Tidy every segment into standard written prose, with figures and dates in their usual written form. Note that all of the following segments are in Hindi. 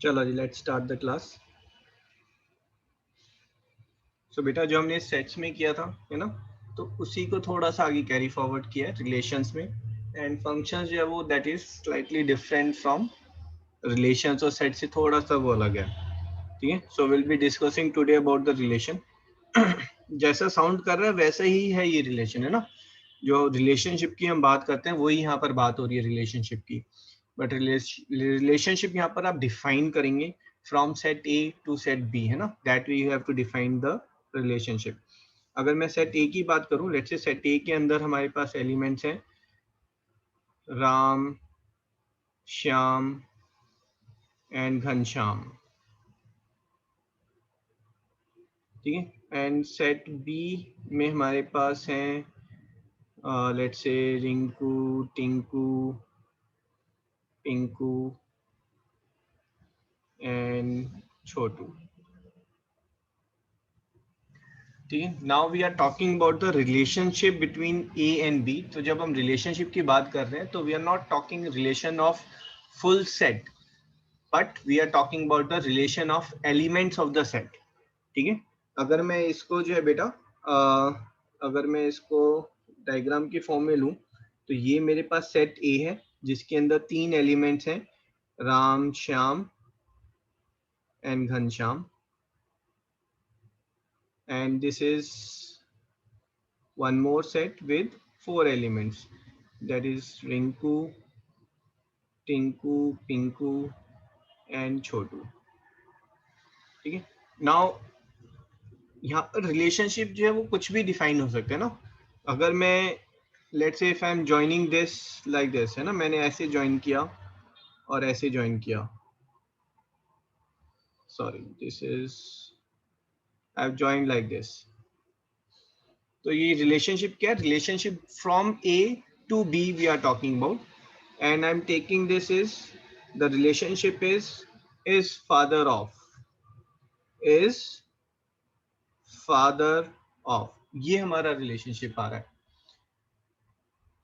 चलो जी, लेट्स स्टार्ट द क्लास। सो बेटा, जो हमने सेट्स में किया था, है ना, तो उसी को थोड़ा सा आगे कैरी फॉरवर्ड किया है रिलेशंस में। एंड फंक्शंस जो है वो that is slightly different from relations, और सेट से थोड़ा सा वो अलग है। ठीक है, so will be discussing today about the relation. जैसा साउंड कर रहा है वैसा ही है ये रिलेशन, है ना। जो रिलेशनशिप की हम बात करते हैं वही यहाँ पर बात हो रही है रिलेशनशिप की। बट रिलेशनशिप यहाँ पर आप डिफाइन करेंगे from set A to set B, है ना, that we have to define the relationship. अगर मैं सेट ए की बात करूं, लेट्स से सेट ए के अंदर हमारे पास एलिमेंट्स हैं राम, श्याम एंड घनश्याम। ठीक है, एंड सेट बी में हमारे पास हैं let's say Rinku, Tinku, Pinku and Chhotu. ठीक है, now we are talking about the relationship between A and B. तो जब हम रिलेशनशिप की बात कर रहे हैं तो we are not talking relation of full set, but we are talking about the relation of elements of the set. ठीक है, अगर मैं इसको जो है बेटा, अगर मैं इसको डायग्राम की फॉर्म में लूं, तो ये मेरे पास सेट ए है जिसके अंदर तीन एलिमेंट्स हैं Ram, Shyam and Ghanshyam. And this is one more set with four elements, that is Rinku, Tinku, Pinku and Chotu. ठीक है, नाउ यहाँ पर रिलेशनशिप जो है वो कुछ भी डिफाइन हो सकता है ना। अगर मैं let's say if I am joining this like this, है ना, मैंने ऐसे ज्वाइन किया और ऐसे ज्वाइन किया, sorry this is I have joined like this. तो ये रिलेशनशिप क्या है? Relationship from A to B we are talking about, and I'm taking this is the relationship is father of, is father of, ये हमारा रिलेशनशिप आ रहा है।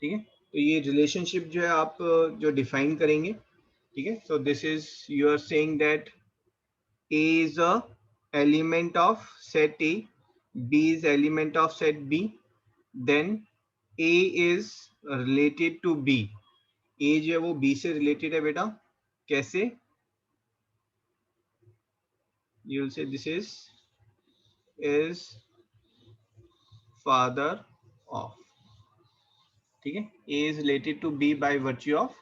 ठीक है, तो ये रिलेशनशिप जो है आप जो डिफाइन करेंगे, ठीक है, so this is you are saying that A is a element of set A, B is element of set B, then A is related to B। A जो है वो B से रिलेटेड है बेटा, कैसे? You will say this is father of। ठीक है, A is related to B by virtue of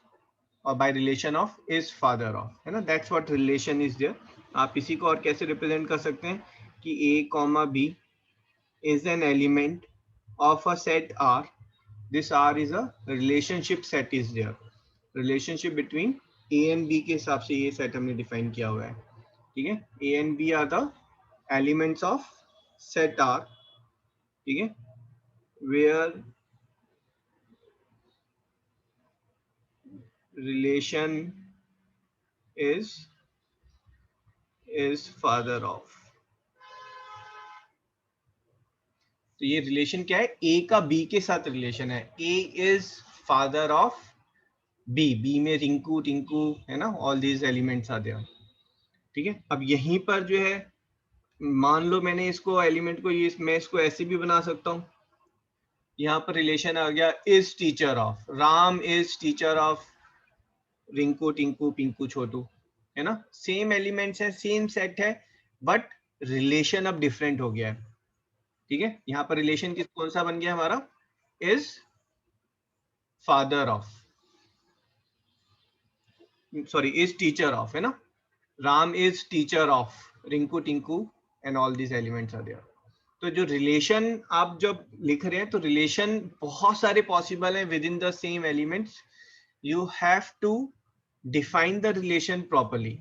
or by relation of is father of, है ना, that's what relation is there। आप इसी को और कैसे रिप्रेजेंट कर सकते हैं कि A comma B is an element of a set R। this R is a relationship set is there। relationship between A and B के हिसाब से ये सेट हमने डिफाइन किया हुआ है। ठीक है, A and B are the elements of set R। ठीक है, where relation is father of। तो ये रिलेशन क्या है? ए का बी के साथ रिलेशन है। A is father of B, B में रिंकू, टिंकू, है ना, all these elements are there. ठीक है, अब यहीं पर जो है मान लो मैंने इसको एलिमेंट को ये मैं इसको ऐसे भी बना सकता हूँ। यहाँ पर रिलेशन आ गया is teacher of, Ram is teacher of Rinku, Tinku, Pinku, Chhotu, है ना, सेम एलिमेंट्स है, सेम सेट है, बट रिलेशन अब डिफरेंट हो गया है। ठीक है, यहाँ पर रिलेशन किस कौन सा बन गया हमारा? Is father of, sorry is teacher of, है ना, Ram is teacher of Rinku, Tinku and all these elements are there. तो जो रिलेशन आप जब लिख रहे हैं तो रिलेशन बहुत सारे पॉसिबल हैं within the same elements. You have to define the relation properly,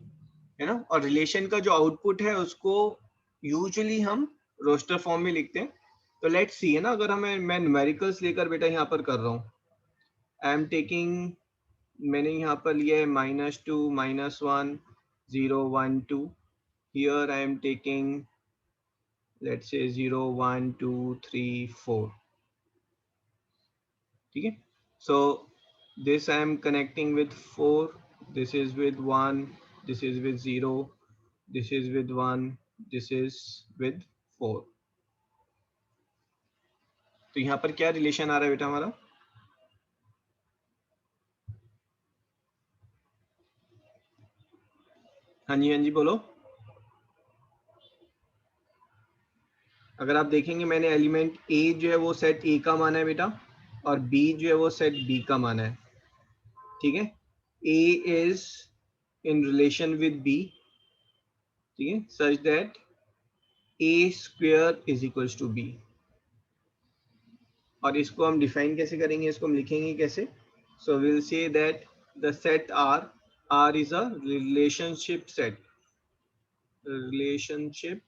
है ना, और रिलेशन का जो आउटपुट है उसको यूजुअली हम रोस्टर फॉर्म में लिखते हैं। तो लेट्स सी, है ना, अगर हमें मैं न्यूमेरिकल्स लेकर बेटा यहाँ पर कर रहा हूँ, आई एम टेकिंग, मैंने यहाँ पर लिया है -2, -1, 0, 1, 2। Here I am taking let's say 0, 1, 2, 3, 4। ठीक है, so this I am connecting with 4, this is with 1, this is with 0, this is with 1, this is with 4. तो यहाँ पर क्या रिलेशन आ रहा है बेटा हमारा? हाँ जी बोलो। अगर आप देखेंगे मैंने एलिमेंट ए जो है वो सेट ए का माना है बेटा, और बी जो है वो सेट बी का माना है, ठीक है। A is in relation with B, ठीक है, such that A square is equals to B. और इसको हम डिफाइन कैसे करेंगे, इसको हम लिखेंगे कैसे? So will say that the set R is a relationship set, relationship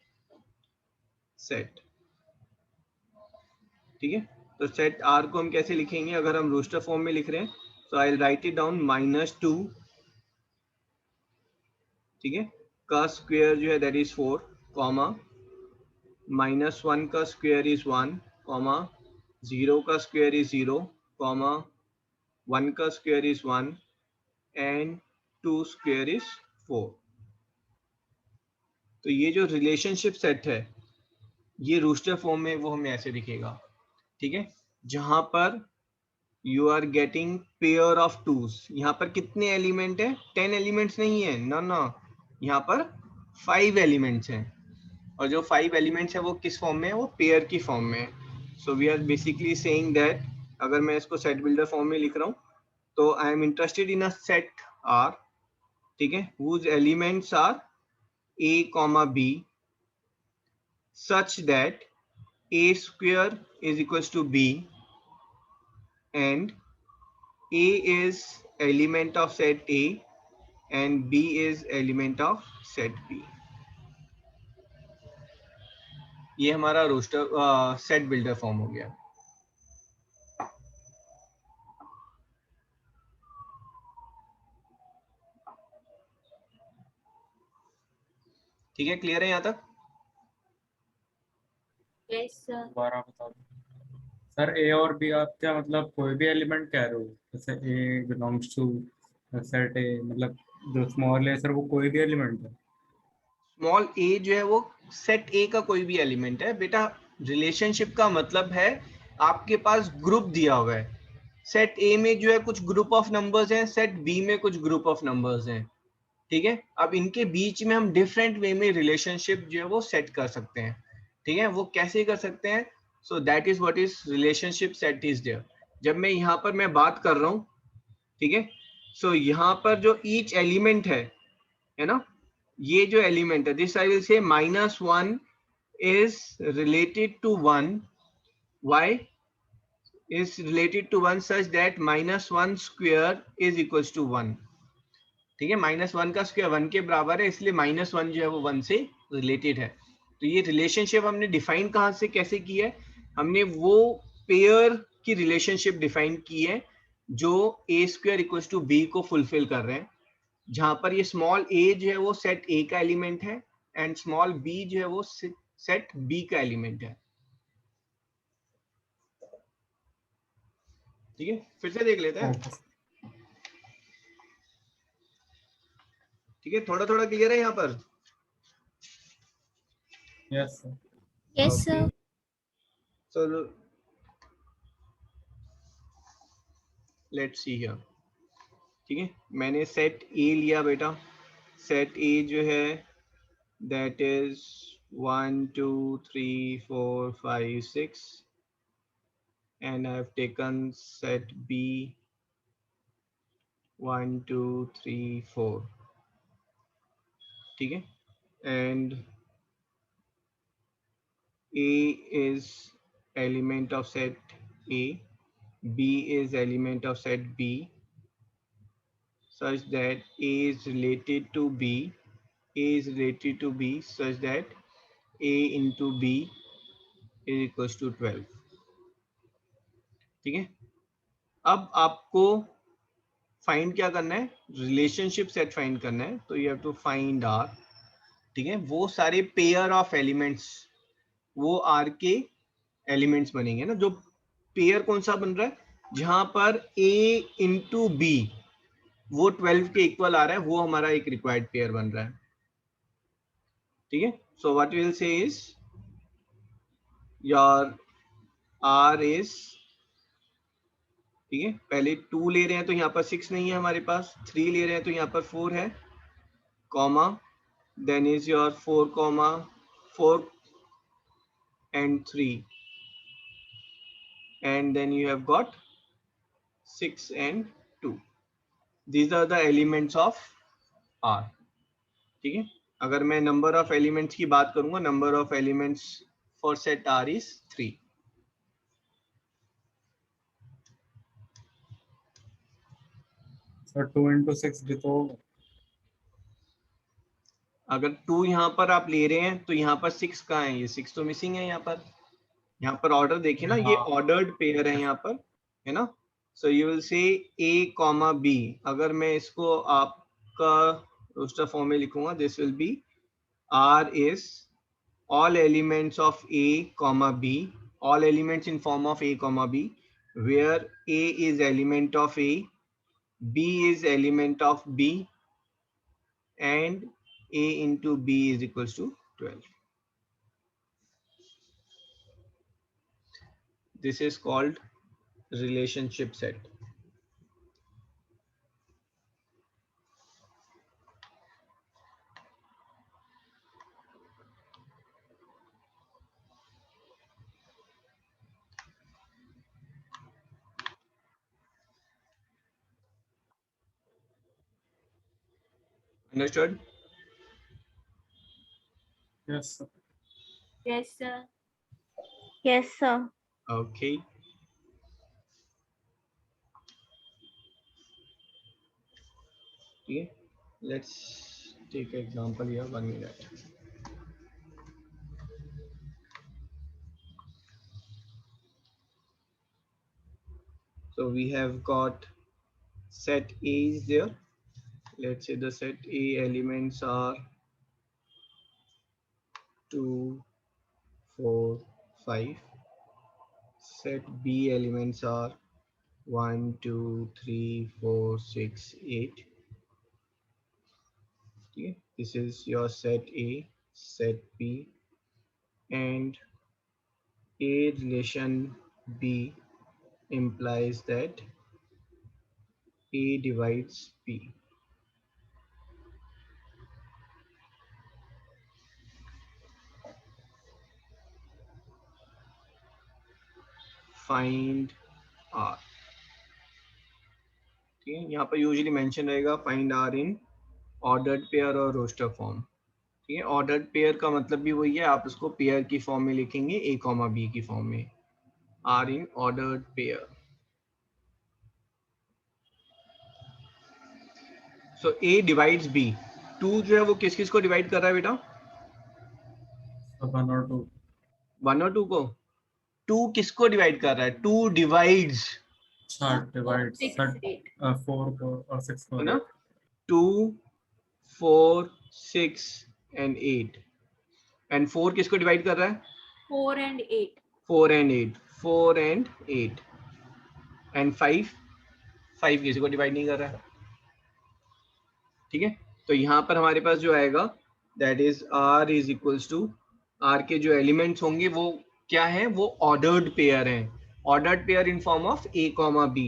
set, ठीक है। तो सेट आर को हम कैसे लिखेंगे? अगर हम रोस्टर फॉर्म में लिख रहे हैं तो आई राइट इट डाउन -2, ठीक है, का स्क्वायर जो है दैट इज 4, कॉमा -1 का स्क्वायर इज 1, कॉमा 0 का स्क्वायर इज 0, कॉमा 1 का square is 1 and 2 square is 4। तो ये जो रिलेशनशिप सेट है ये रोस्टर फॉर्म में वो हमें ऐसे दिखेगा, ठीक है, जहां पर you are getting pair of twos. यहाँ पर कितने एलिमेंट है? 10 एलिमेंट्स नहीं है, ना, यहाँ पर 5 एलिमेंट्स हैं, और जो 5 एलिमेंट्स है वो किस फॉर्म में है? वो पेयर की फॉर्म में है। So we are basically saying that, अगर मैं इसको सेट बिल्डर फॉर्म में लिख रहा हूँ तो I am interested in a set R, ठीक है, whose elements are a comma b such that a square is equals to b and a is element of set a and b is element of set b। ये हमारा रोस्टर सेट बिल्डर फॉर्म हो गया। ठीक है, क्लियर है यहाँ तक? Yes sir. दोबारा बता दो सर। ए और बी आप क्या मतलब कोई भी एलिमेंट कह रहे हो? जैसे ए बिलोंग्स टू सेट ए, मतलब जो स्मॉल है सर वो कोई भी एलिमेंट है? स्मॉल ए जो है वो सेट ए का कोई भी एलिमेंट है बेटा। रिलेशनशिप का मतलब है आपके पास ग्रुप दिया हुआ है, सेट ए में जो है कुछ ग्रुप ऑफ नंबर्स हैं, सेट बी में कुछ ग्रुप ऑफ नंबर्स हैं, ठीक है। अब इनके बीच में हम डिफरेंट वे में रिलेशनशिप जो है वो सेट कर सकते हैं, ठीक है। वो कैसे कर सकते हैं? So that is what is relationship set is there. जब मैं यहाँ पर मैं बात कर रहा हूँ, ठीक है, सो यहाँ पर जो ईच एलिमेंट है ना, ये जो एलिमेंट है, दिस आई विल से -1 is related to 1, why is related to 1 such that -1 square is equals to 1, ठीक है। -1 का स्क्वायर 1 के बराबर है, इसलिए -1 जो है वो 1 से रिलेटेड है। तो ये रिलेशनशिप हमने डिफाइन कहाँ से कैसे की है? हमने वो पेयर की रिलेशनशिप डिफाइन की है जो a square equals to b को फुलफिल कर रहे हैं, जहां पर ये स्मॉल a जो है वो सेट a का एलिमेंट है एंड स्मॉल b जो है वो सेट b का एलिमेंट है, ठीक है। फिर से देख लेते हैं, ठीक है, थोड़ा थोड़ा क्लियर है यहाँ पर? Yes sir. Yes sir. So let's see here, ठीक है। मैंने सेट ए लिया बेटा, सेट ए जो है that is 1 2 3 4 5 6 and I have taken set B 1 2 3 4, ठीक है, and A is element of set A, B is element of set B such that A is related to B, A is related to B such that A into B is equals to 12, ठीक है। अब आपको फाइंड क्या करना है? रिलेशनशिप सेट फाइंड करना है, तो you have to find R, ठीक है। वो सारे पेयर ऑफ एलिमेंट्स वो आर के एलिमेंट्स बनेंगे ना। जो पेयर कौन सा बन रहा है? जहां पर A इंटू बी वो 12 के इक्वल आ रहा है, वो हमारा एक रिक्वायर्ड पेयर बन रहा है। ठीक है, so what we will say is your R is, ठीक है, पहले 2 ले रहे हैं तो यहाँ पर 6 नहीं है हमारे पास, 3 ले रहे हैं तो यहाँ पर 4 है, comma, then is your 4 and 3, and then you have got 6 and 2. These are the elements of R. ठीक है, अगर मैं नंबर ऑफ एलिमेंट्स की बात करूंगा, number of elements for set R is 3. Sir 2 into 6 भी तो होगा। अगर 2 यहाँ पर आप ले रहे हैं तो यहाँ पर 6 कहाँ है, ये 6 तो मिसिंग है यहाँ पर ऑर्डर देखिए ना, ये ऑर्डर्ड पेयर है यहाँ पर, है ना। So you will say A, B, अगर मैं इसको आपका रोस्टर फॉर्म में लिखूंगा, this will B R is all elements of A, B, all elements in form of A, B, where A is element of A, B is element of B, and A into B is equals to 12. This is called relationship set. Understood? Yes sir. Yes, sir. Yes, sir. Okay. Okay. Let's take an example here. 1 minute. So we have got set A is there. Let's say the set A elements are 2, 4, 5. Set B elements are 1, 2, 3, 4, 6, 8. Okay. This is your set A, set B, and A relation B implies that A divides B. Find R. ठीक है, यहाँ पर यूजुअली मेंशन रहेगा find R in ordered pair और रोस्टर फॉर्म। ठीक है, ऑर्डर्ड पेयर का मतलब भी वही है, आप उसको पेयर की फॉर्म में लिखेंगे, A, B की फॉर्म में, R in ordered pair. So A divides B। 2 जो है वो किस किस को डिवाइड कर रहा है बेटा? 1 और 2। 1 और 2 को। 2 किसको डिवाइड कर रहा है? 2 डिवाइड्स, डिवाइड 6, 8. 4 को और 6 को, है ना, 2, 4, 6 and 8, and 4 किसको डिवाइड कर रहा है? 4 and 8. 4 and 8, 4 and 8, and 5 किसी को डिवाइड नहीं कर रहा है। ठीक है, तो यहाँ पर हमारे पास जो आएगा that is R is equals to, R के जो एलिमेंट्स होंगे वो क्या है, वो ऑर्डर्ड पेयर हैं, ordered pair in form of A, B,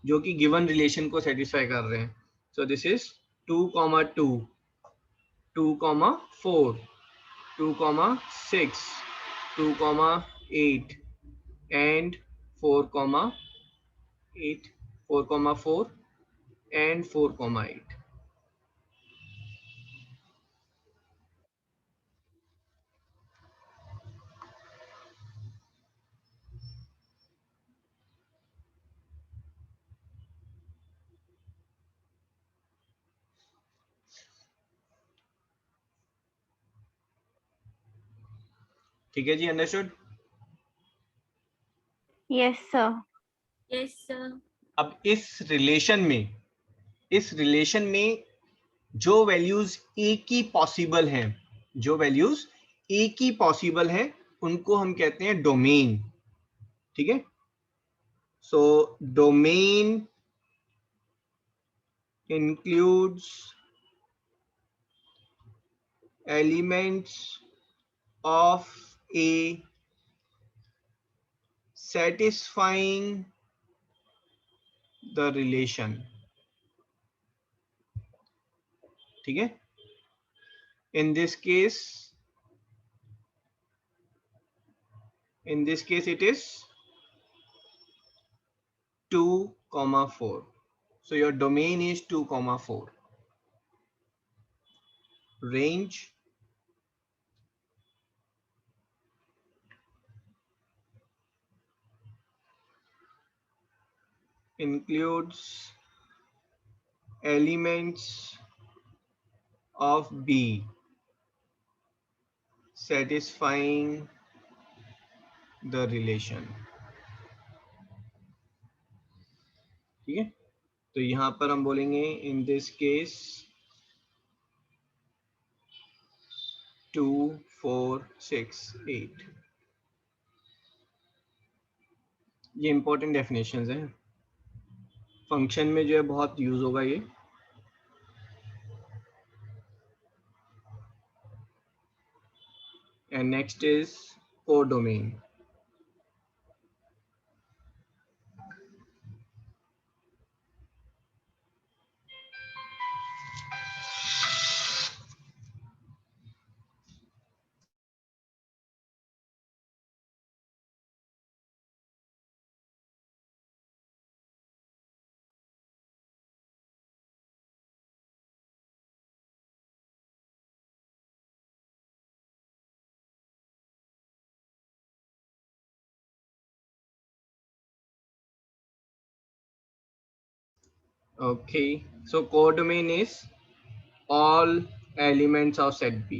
जो कि गिवन रिलेशन को सेटिस्फाई कर रहे हैं। सो दिस इज 2, 2, 2, 4, 2, 6, 2, 8, and 4, 8, 4, 4, and 4, 8. ठीक है जी, understood? Yes, sir. Yes, sir. अब इस रिलेशन में जो वैल्यूज A की पॉसिबल हैं, जो वैल्यूज A की पॉसिबल हैं, उनको हम कहते हैं डोमेन। ठीक है, so domain includes elements of A satisfying the relation. ठीक है, in this case it is 2,4. So your domain is 2,4. Range includes elements of B satisfying the relation. ठीक है, तो यहां पर हम बोलेंगे in this case 2, 4, 6, 8. ये इंपॉर्टेंट डेफिनेशंस हैं, फंक्शन में जो है बहुत यूज होगा ये. And next is codomain. Okay, so codomain is all elements of set B.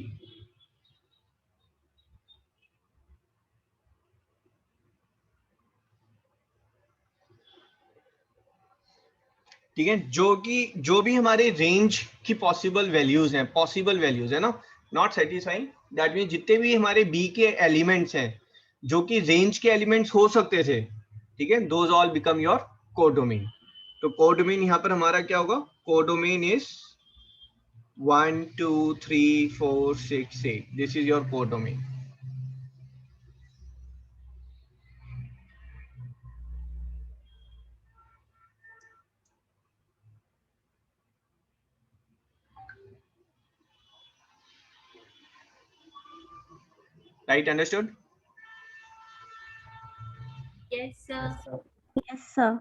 ठीक है, जो भी हमारे रेंज की पॉसिबल वैल्यूज है ना, नॉट सेटिस्फाइंग, दैट मीन जितने भी हमारे बी के एलिमेंट्स हैं जो कि रेंज के एलिमेंट्स हो सकते थे, ठीक है, those all become your codomain. तो कोडोमेन यहाँ पर हमारा क्या होगा, codomain is 1, 2, 3, 4, 6, 8. This is your codomain. Right, understood? Yes, sir. Yes, sir. Yes, sir.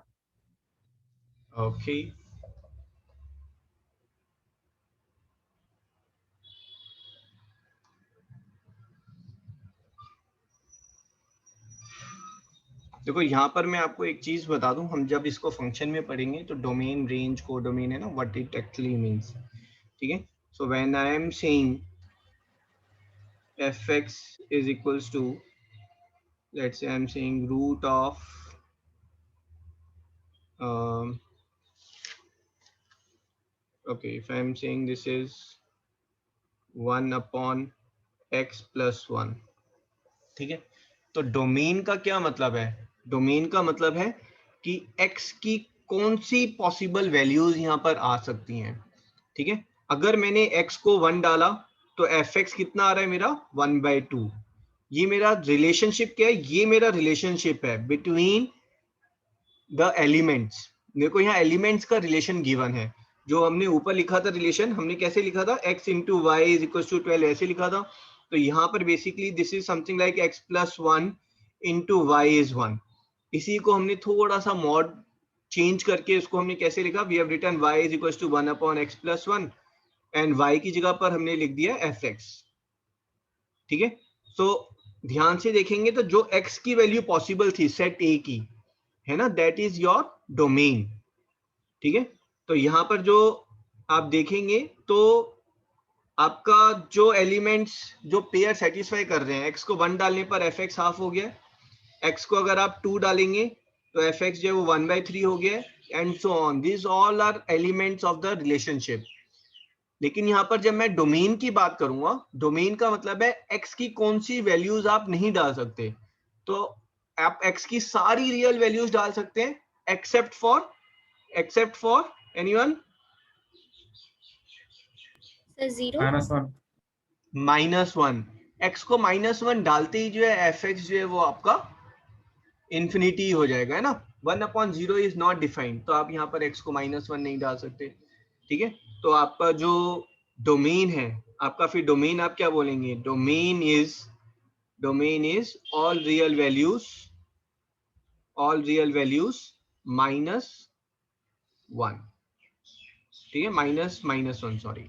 Okay. देखो यहाँ पर मैं आपको एक चीज बता दूं, हम जब इसको फंक्शन में पढ़ेंगे तो डोमेन, रेंज, कोडोमेन है ना, व्हाट इट एक्चुअली मींस. ठीक है, so when I am saying fx is equals to, let's say I'm saying root of okay, if I'm saying this is 1 upon x plus 1. ठीक है, तो डोमेन का क्या मतलब है, डोमेन का मतलब है कि x की कौन सी पॉसिबल वैल्यूज यहाँ पर आ सकती हैं. ठीक है, अगर मैंने x को 1 डाला तो fx कितना आ रहा है मेरा 1/2. ये मेरा रिलेशनशिप क्या है, ये मेरा रिलेशनशिप है बिटवीन द एलिमेंट्स. देखो यहाँ एलिमेंट्स का रिलेशन गिवन है, जो हमने ऊपर लिखा था रिलेशन, हमने कैसे लिखा था, x into y is equals to 12 ऐसे लिखा था. तो यहाँ पर basically this is something like x plus 1 into y is 1. इसी को हमने थोड़ा सा मॉड चेंज करके इसको हमने कैसे लिखा, we have written y is equals to 1 upon x plus 1 and y की जगह पर हमने लिख दिया fx. ठीक है, सो ध्यान से देखेंगे तो जो x की वैल्यू पॉसिबल थी सेट A की, है ना, दैट इज योर डोमेन. ठीक है, तो यहाँ पर जो आप देखेंगे तो आपका जो एलिमेंट्स जो पेयर सेटिस्फाई कर रहे हैं, x को 1 डालने पर fx हाफ हो गया, x को अगर आप 2 डालेंगे तो fx जो है वो 1/3 हो गया, and so on. This all are elements of the relationship. लेकिन यहाँ पर जब मैं डोमेन की बात करूंगा, डोमेन का मतलब है x की कौन सी वैल्यूज आप नहीं डाल सकते. तो आप x की सारी रियल वैल्यूज डाल सकते हैं एक्सेप्ट फॉर एनीवन, 0. -1। -1। x को -1 डालते ही जो है एफ एक्स जो है वो आपका इन्फिनिटी हो जाएगा, है ना। 1/0 इज नॉट डिफाइंड, तो आप यहाँ पर x को -1 नहीं डाल सकते, ठीक है। तो आपका जो डोमेन है आपका, फिर डोमेन आप क्या बोलेंगे, domain is all real values -1, ठीक है, -1 सॉरी,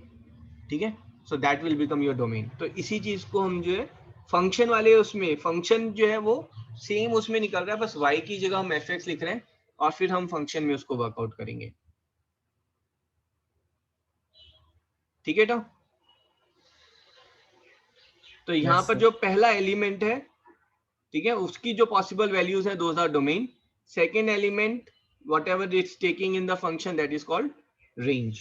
ठीक है। So that will become your domain. तो इसी चीज को हम जो है फंक्शन वाले, उसमें फंक्शन जो है वो सेम उसमें निकल रहा है, बस y की जगह हम fx लिख रहे हैं और फिर हम फंक्शन में उसको वर्कआउट करेंगे, ठीक है। तो यहाँ यस पर सर। जो पहला एलिमेंट है, ठीक है, उसकी जो पॉसिबल वैल्यूज है those are domain. Second element whatever it's taking in the function, that is called range,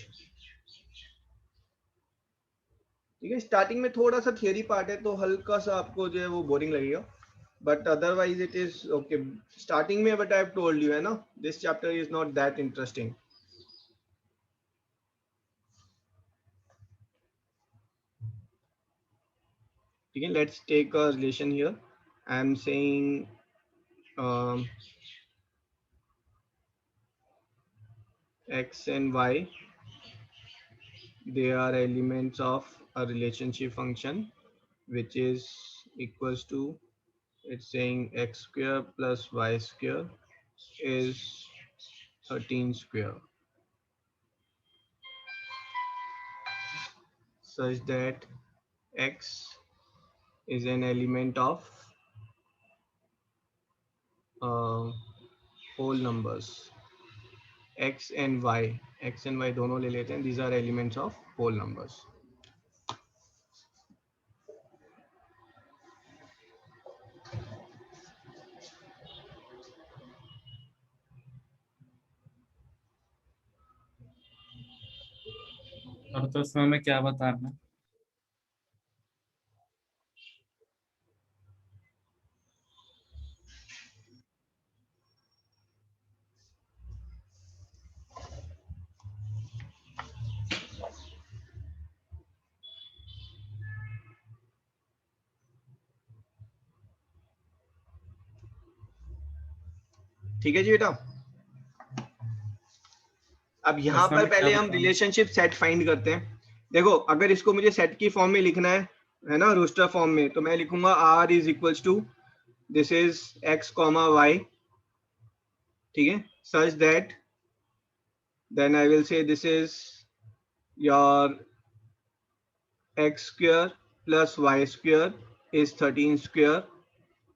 ठीक है। स्टार्टिंग में थोड़ा सा थियरी पार्ट है तो हल्का सा आपको जो है वो बोरिंग लगेगा, but otherwise it is okay. Starting में what I have told you है ना, this chapter is not that interesting. ठीक है, let's take a relation here. I am saying x and y, they are elements of a relationship function which is equals to, it's saying x square plus y square is 13 square, such that x is an element of whole numbers, x and y दोनों ले लेते हैं, these are elements of whole numbers. और तो उसमें हमें क्या बताना है? ठीक है जी बेटा। अब यहाँ उसमें पर हमें क्या पहले हम बताना है? रिलेशनशिप सेट फाइंड करते हैं। देखो, अगर इसको मुझे सेट की फॉर्म में लिखना है ना, रूस्टर फॉर्म में, तो मैं लिखूंगा r is equals to, this is x comma y, ठीक है, such that then I will say this is your x square plus y square is 13 square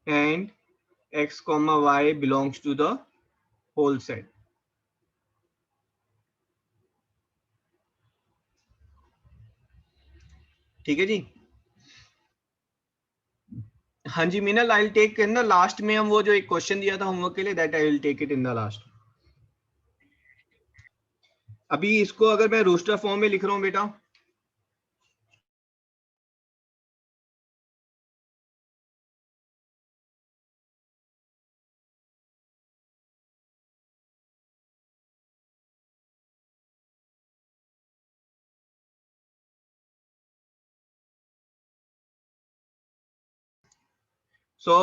and x comma y belongs to the whole set, ठीक है जी। हाँ जी Meenal, I will take in the last में, हम वो जो एक क्वेश्चन दिया था होमवर्क के लिए, that I will take it in the last. अभी इसको अगर मैं रोस्टर फॉर्म में लिख रहा हूँ बेटा, सो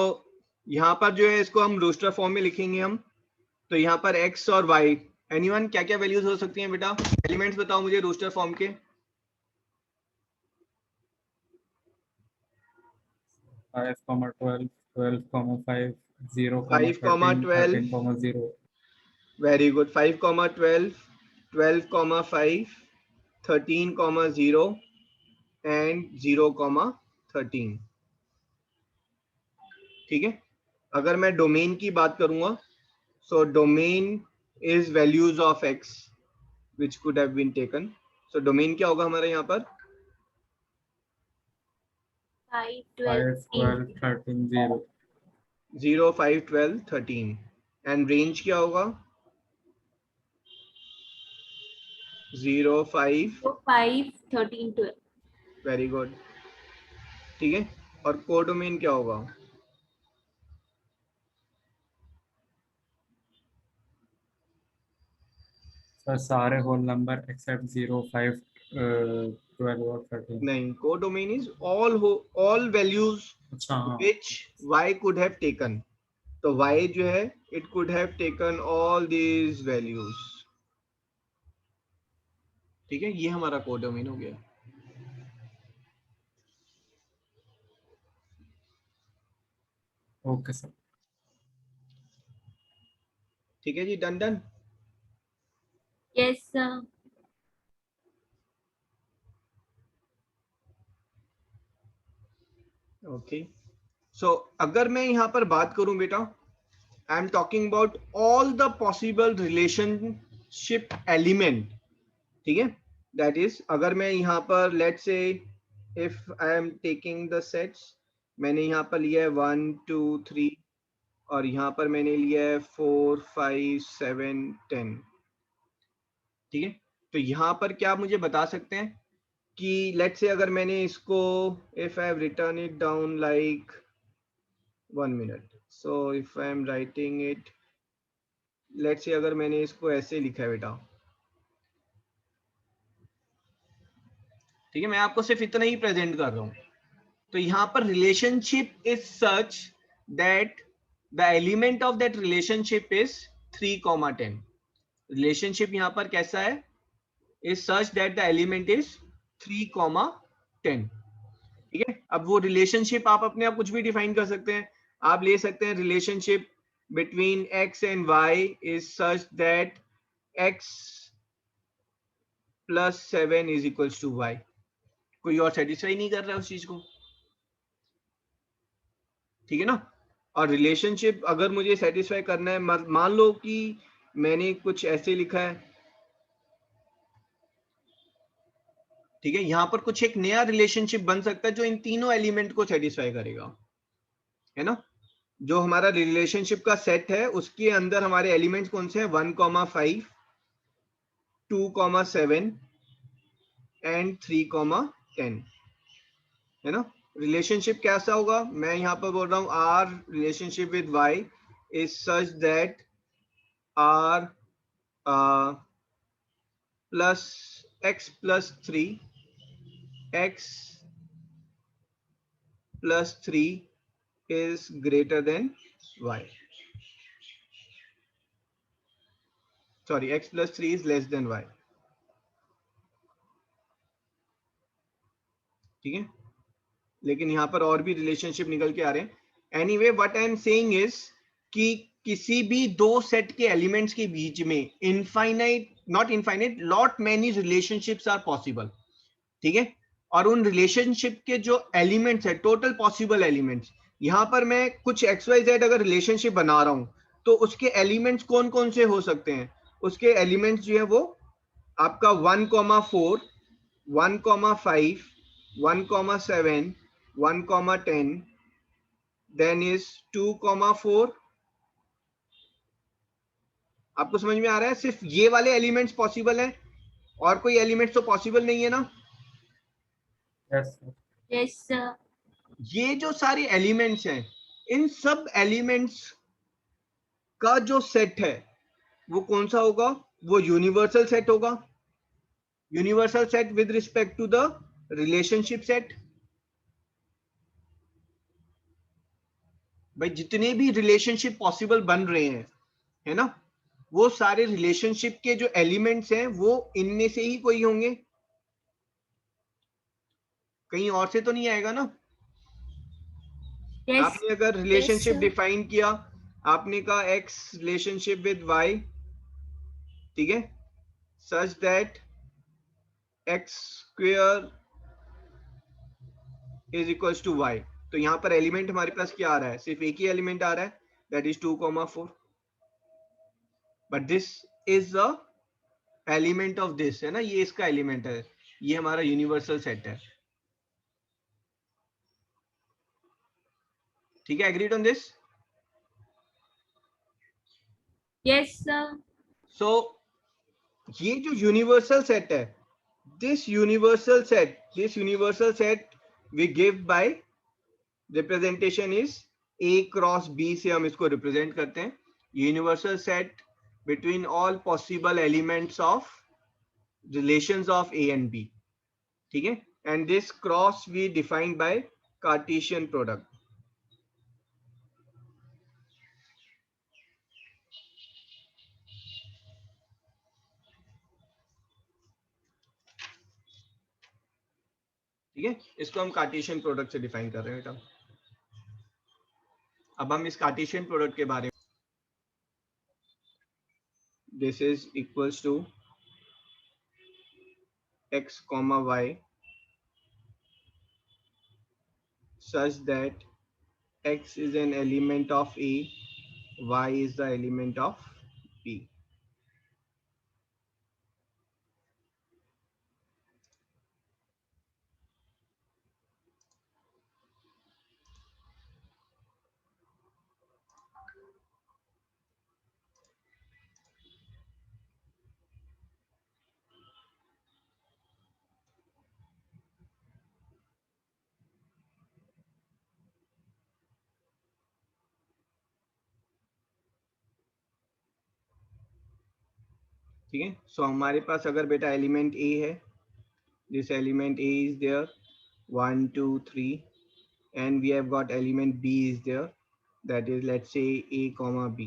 यहाँ पर जो है इसको हम रोस्टर फॉर्म में लिखेंगे हम। तो यहाँ पर x और y, एनीवन क्या क्या वैल्यूज हो सकती हैं बेटा, एलिमेंट्स बताओ मुझे रोस्टर फॉर्म के। 5,12, 12,5, 5, 0,13, 12, 13,0। वेरी गुड, 5, 12, 12,5, 13,0 एंड 0,13, ठीक है। अगर मैं डोमेन की बात करूंगा, so domain is values of x which could have been taken. So domain क्या होगा हमारे यहाँ पर, 5, 12, 5, 12, 13, 0। 0, 5, 12, 13 एंड रेंज क्या होगा, 0, 5, 5, 13, 12. वेरी गुड, ठीक है। और कोडोमेन क्या होगा, सर सारे होल नंबर एक्सेप्ट 0, 5, 12 और 13। नहीं, कोडोमेन इज all values अच्छा हाँ, which y could have taken. तो y जो है it could have taken all these values. ठीक है, ये हमारा कोडोमेन हो गया. Okay sir. ठीक है जी, डन. Yes, sir. ओके, सो अगर मैं यहाँ पर बात करूं बेटा, I am talking about all the possible relationship element. ठीक है, दैट इज अगर मैं यहाँ पर लेट से if I am taking the sets, मैंने यहाँ पर लिया है 1 2 3 और यहाँ पर मैंने लिया है 4 5 7 10. ठीक है, तो यहाँ पर क्या आप मुझे बता सकते हैं कि लेट से अगर मैंने इसको if I have written it down like 1 minute, so if I am writing it, let say अगर मैंने इसको ऐसे लिखा है बेटा, ठीक है, मैं आपको सिर्फ इतना ही प्रेजेंट कर रहा हूं. तो यहाँ पर relationship is such that the element of that relationship is 3,10. Relationship यहाँ पर कैसा है, is such that the element is 3,10. ठीक है, अब वो रिलेशनशिप आप अपने आप कुछ भी डिफाइन कर सकते हैं. आप ले सकते हैं relationship between x and y is such that x plus 7 is equals to y. कोई और सेटिस्फाई नहीं कर रहा है उस चीज को. ठीक है ना. और रिलेशनशिप अगर मुझे सेटिस्फाई करना है, मान लो कि मैंने कुछ ऐसे लिखा है, ठीक है, यहां पर कुछ एक नया रिलेशनशिप बन सकता है जो इन तीनों एलिमेंट को सेटिस्फाई करेगा, है ना. जो हमारा रिलेशनशिप का सेट है उसके अंदर हमारे एलिमेंट्स कौन से हैं, 1,5 2,7 एंड 3,10, है ना. रिलेशनशिप कैसा होगा, मैं यहाँ पर बोल रहा हूँ R relationship with y is such that R plus x plus 3 x plus 3 is greater than y. Sorry, x plus 3 is less than y. ठीक है, लेकिन यहाँ पर और भी रिलेशनशिप निकल के आ रहे हैं. Anyway what I am saying is कि किसी भी दो सेट के एलिमेंट्स के बीच में infinite, not infinite, lot many relationships are possible. ठीक है, और उन रिलेशनशिप के जो एलिमेंट्स है, टोटल पॉसिबल एलिमेंट्स, यहां पर मैं कुछ XYZ अगर रिलेशनशिप बना रहा हूं तो उसके एलिमेंट्स कौन कौन से हो सकते हैं. उसके एलिमेंट्स जो है वो आपका 1,4 1,5 1,7 1,10 देन इज 2,4. आपको समझ में आ रहा है, सिर्फ ये वाले एलिमेंट्स पॉसिबल हैं और कोई एलिमेंट्स तो पॉसिबल नहीं है ना. Yes sir. Yes, sir. ये जो सारे एलिमेंट्स हैं, इन सब एलिमेंट्स का जो सेट है वो कौन सा होगा, वो यूनिवर्सल सेट होगा. Universal set with respect to the relationship set. भाई जितने भी रिलेशनशिप पॉसिबल बन रहे हैं, है ना, वो सारे रिलेशनशिप के जो एलिमेंट्स हैं वो इनमें से ही कोई होंगे, कहीं और से तो नहीं आएगा ना. Yes. आपने अगर रिलेशनशिप sir. डिफाइन किया, आपने कहा x रिलेशनशिप विद y, ठीक है, such that x square is equals to y. तो यहां पर एलिमेंट हमारे पास क्या आ रहा है, सिर्फ एक ही एलिमेंट आ रहा है, that is 2,4. But this is the element of this, है ना, ये इसका एलिमेंट है, ये हमारा यूनिवर्सल सेट है. ठीक है, agreed on this. Yes, sir. So ये जो यूनिवर्सल सेट है, this universal set we give by representation is A cross B से हम इसको रिप्रेजेंट करते हैं. Universal set between all possible elements of relations of A and B. ठीक है, and this cross we defined by Cartesian product. ठीक है, इसको हम कार्टेशियन प्रोडक्ट से डिफाइन कर रहे हैं बेटा। अब हम इस कार्टेशियन प्रोडक्ट के बारे में, this is equals to x comma y such that x is an element of A, y is the element of B. ठीक है, सो हमारे पास अगर बेटा एलिमेंट ए है, this element A is there 1 2 3 and we have got element b is there, that is let's say a comma b.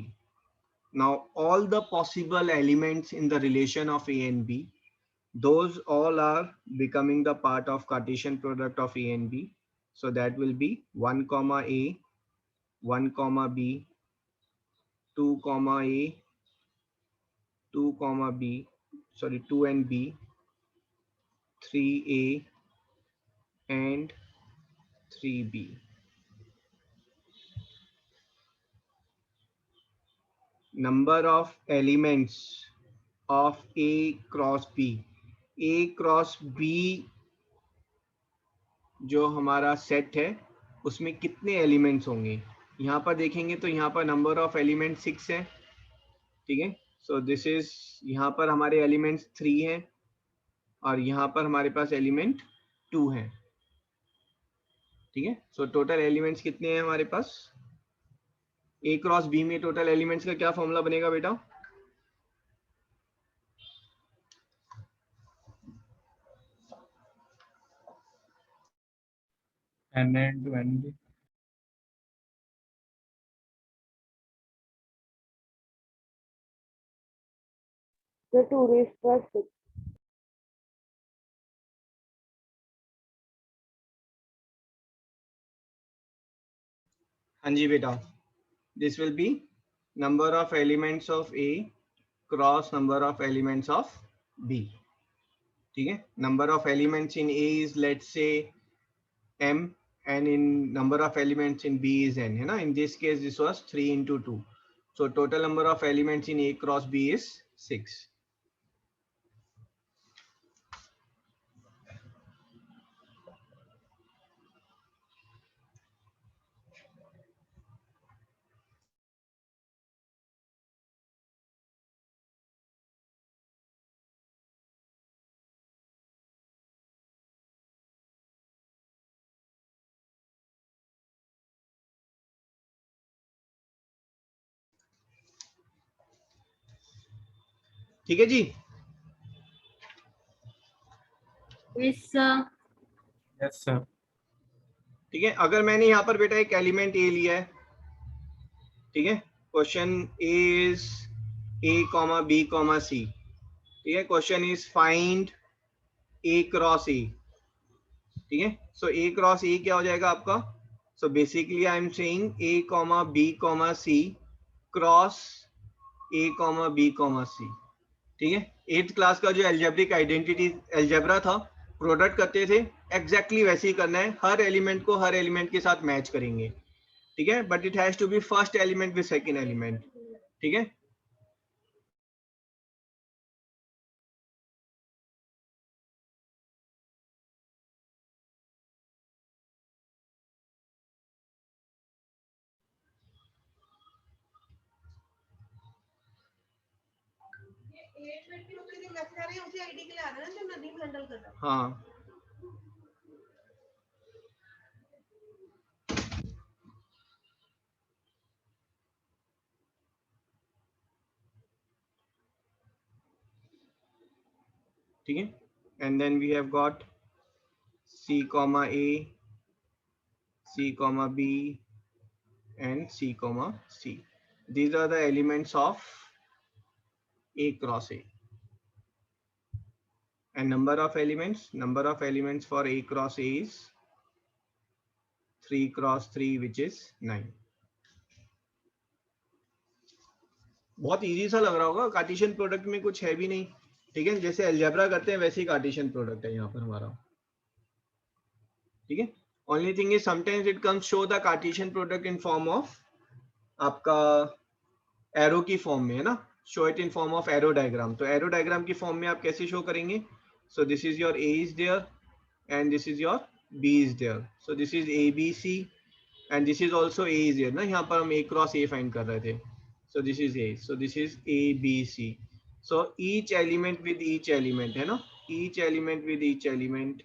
Now all the possible elements in the relation of a and b, those all are becoming the part of Cartesian product of a and b. So that will be 1 comma a, 1 comma b, 2 comma a, 2 comma b, sorry 2 and b, 3a and 3b. Number of elements of a cross b, a cross b जो हमारा सेट है उसमें कितने एलिमेंट्स होंगे, यहाँ पर देखेंगे तो यहाँ पर नंबर ऑफ एलिमेंट 6 है। ठीक है, सो दिस इज, यहाँ पर हमारे एलिमेंट्स 3 हैं और यहाँ पर हमारे पास एलिमेंट 2 है। ठीक है, सो टोटल एलिमेंट्स कितने हैं हमारे पास, ए क्रॉस बी में टोटल एलिमेंट्स का क्या फॉर्मूला बनेगा बेटा, n into nb. The 2 raised to 6. हाँ जी बेटा, this will be number of elements of A cross number of elements of B. ठीक है, number of elements in A is let's say m and in number of elements in b is n, है ना, in this case this was 3 into 2, so total number of elements in a cross b is 6। ठीक है जी, Yes, sir. Yes, sir. ठीक है, अगर मैंने यहाँ पर बेटा एक एलिमेंट ए लिया है, ठीक है, question A is A comma B comma C, ठीक है, question is find A cross A. ठीक है, सो ए क्रॉस ए क्या हो जाएगा आपका, so basically I am saying A comma B comma C cross A comma B comma C. ठीक है, 8th क्लास का जो एल्जेब्रिक आइडेंटिटी एल्जेब्रा था, प्रोडक्ट करते थे, एग्जैक्टली वैसे ही करना है, हर एलिमेंट को हर एलिमेंट के साथ मैच करेंगे। ठीक है, but it has to be first element with second element. ठीक है, हाँ ठीक है, and then we have got C comma A, C comma B, and C comma C. These are the elements of A cross A. And number of elements for A cross A is 3 cross 3, which is 9. बहुत इजी सा लग रहा होगा, कार्टेशियन प्रोडक्ट में कुछ है भी नहीं, ठीक है, जैसे अलजेब्रा करते हैं वैसे ही कार्टेशियन प्रोडक्ट है यहाँ पर हमारा, ठीक है। Only thing is sometimes it comes show the Cartesian product in form of आपका एरो की फॉर्म में, है ना, show it in form of arrow diagram. तो एरो डायग्राम की फॉर्म में आप कैसे शो करेंगे? So this is your A is there and this is your B is there, so this is A B C and this is also A is there ना, यहाँ पर हम ए क्रॉस ए फाइंड कर रहे थे, so this is A, so this is A B C, so each element with each element, है ना, each element with each element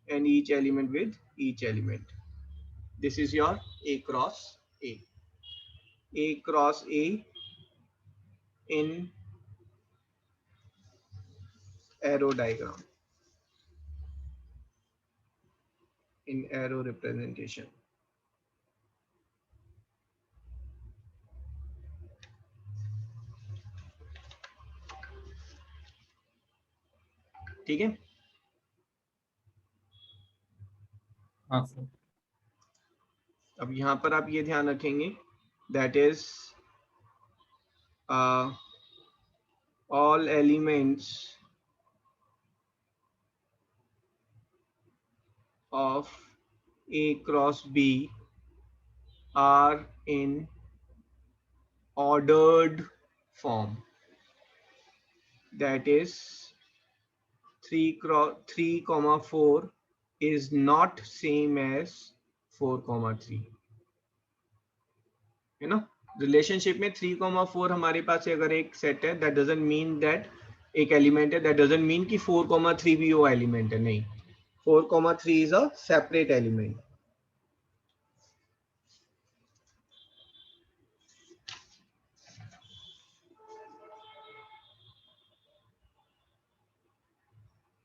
and each element with each element. This is your A cross A, A cross A in arrow diagram, in arrow representation. ठीक है, हाँ सर। अब यहाँ पर आप ये ध्यान रखेंगे, that is all elements of A cross B are in ordered form, that is 3 comma 4 is not same as 4 comma 3, है ना। रिलेशनशिप में 3 comma 4 हमारे पास अगर एक सेट है, दैट डजंट मीन दैट एक एलिमेंट है, दैट डजंट मीन कि 4 comma 3 भी वो एलिमेंट है, नहीं, 4 comma 3 is a separate element.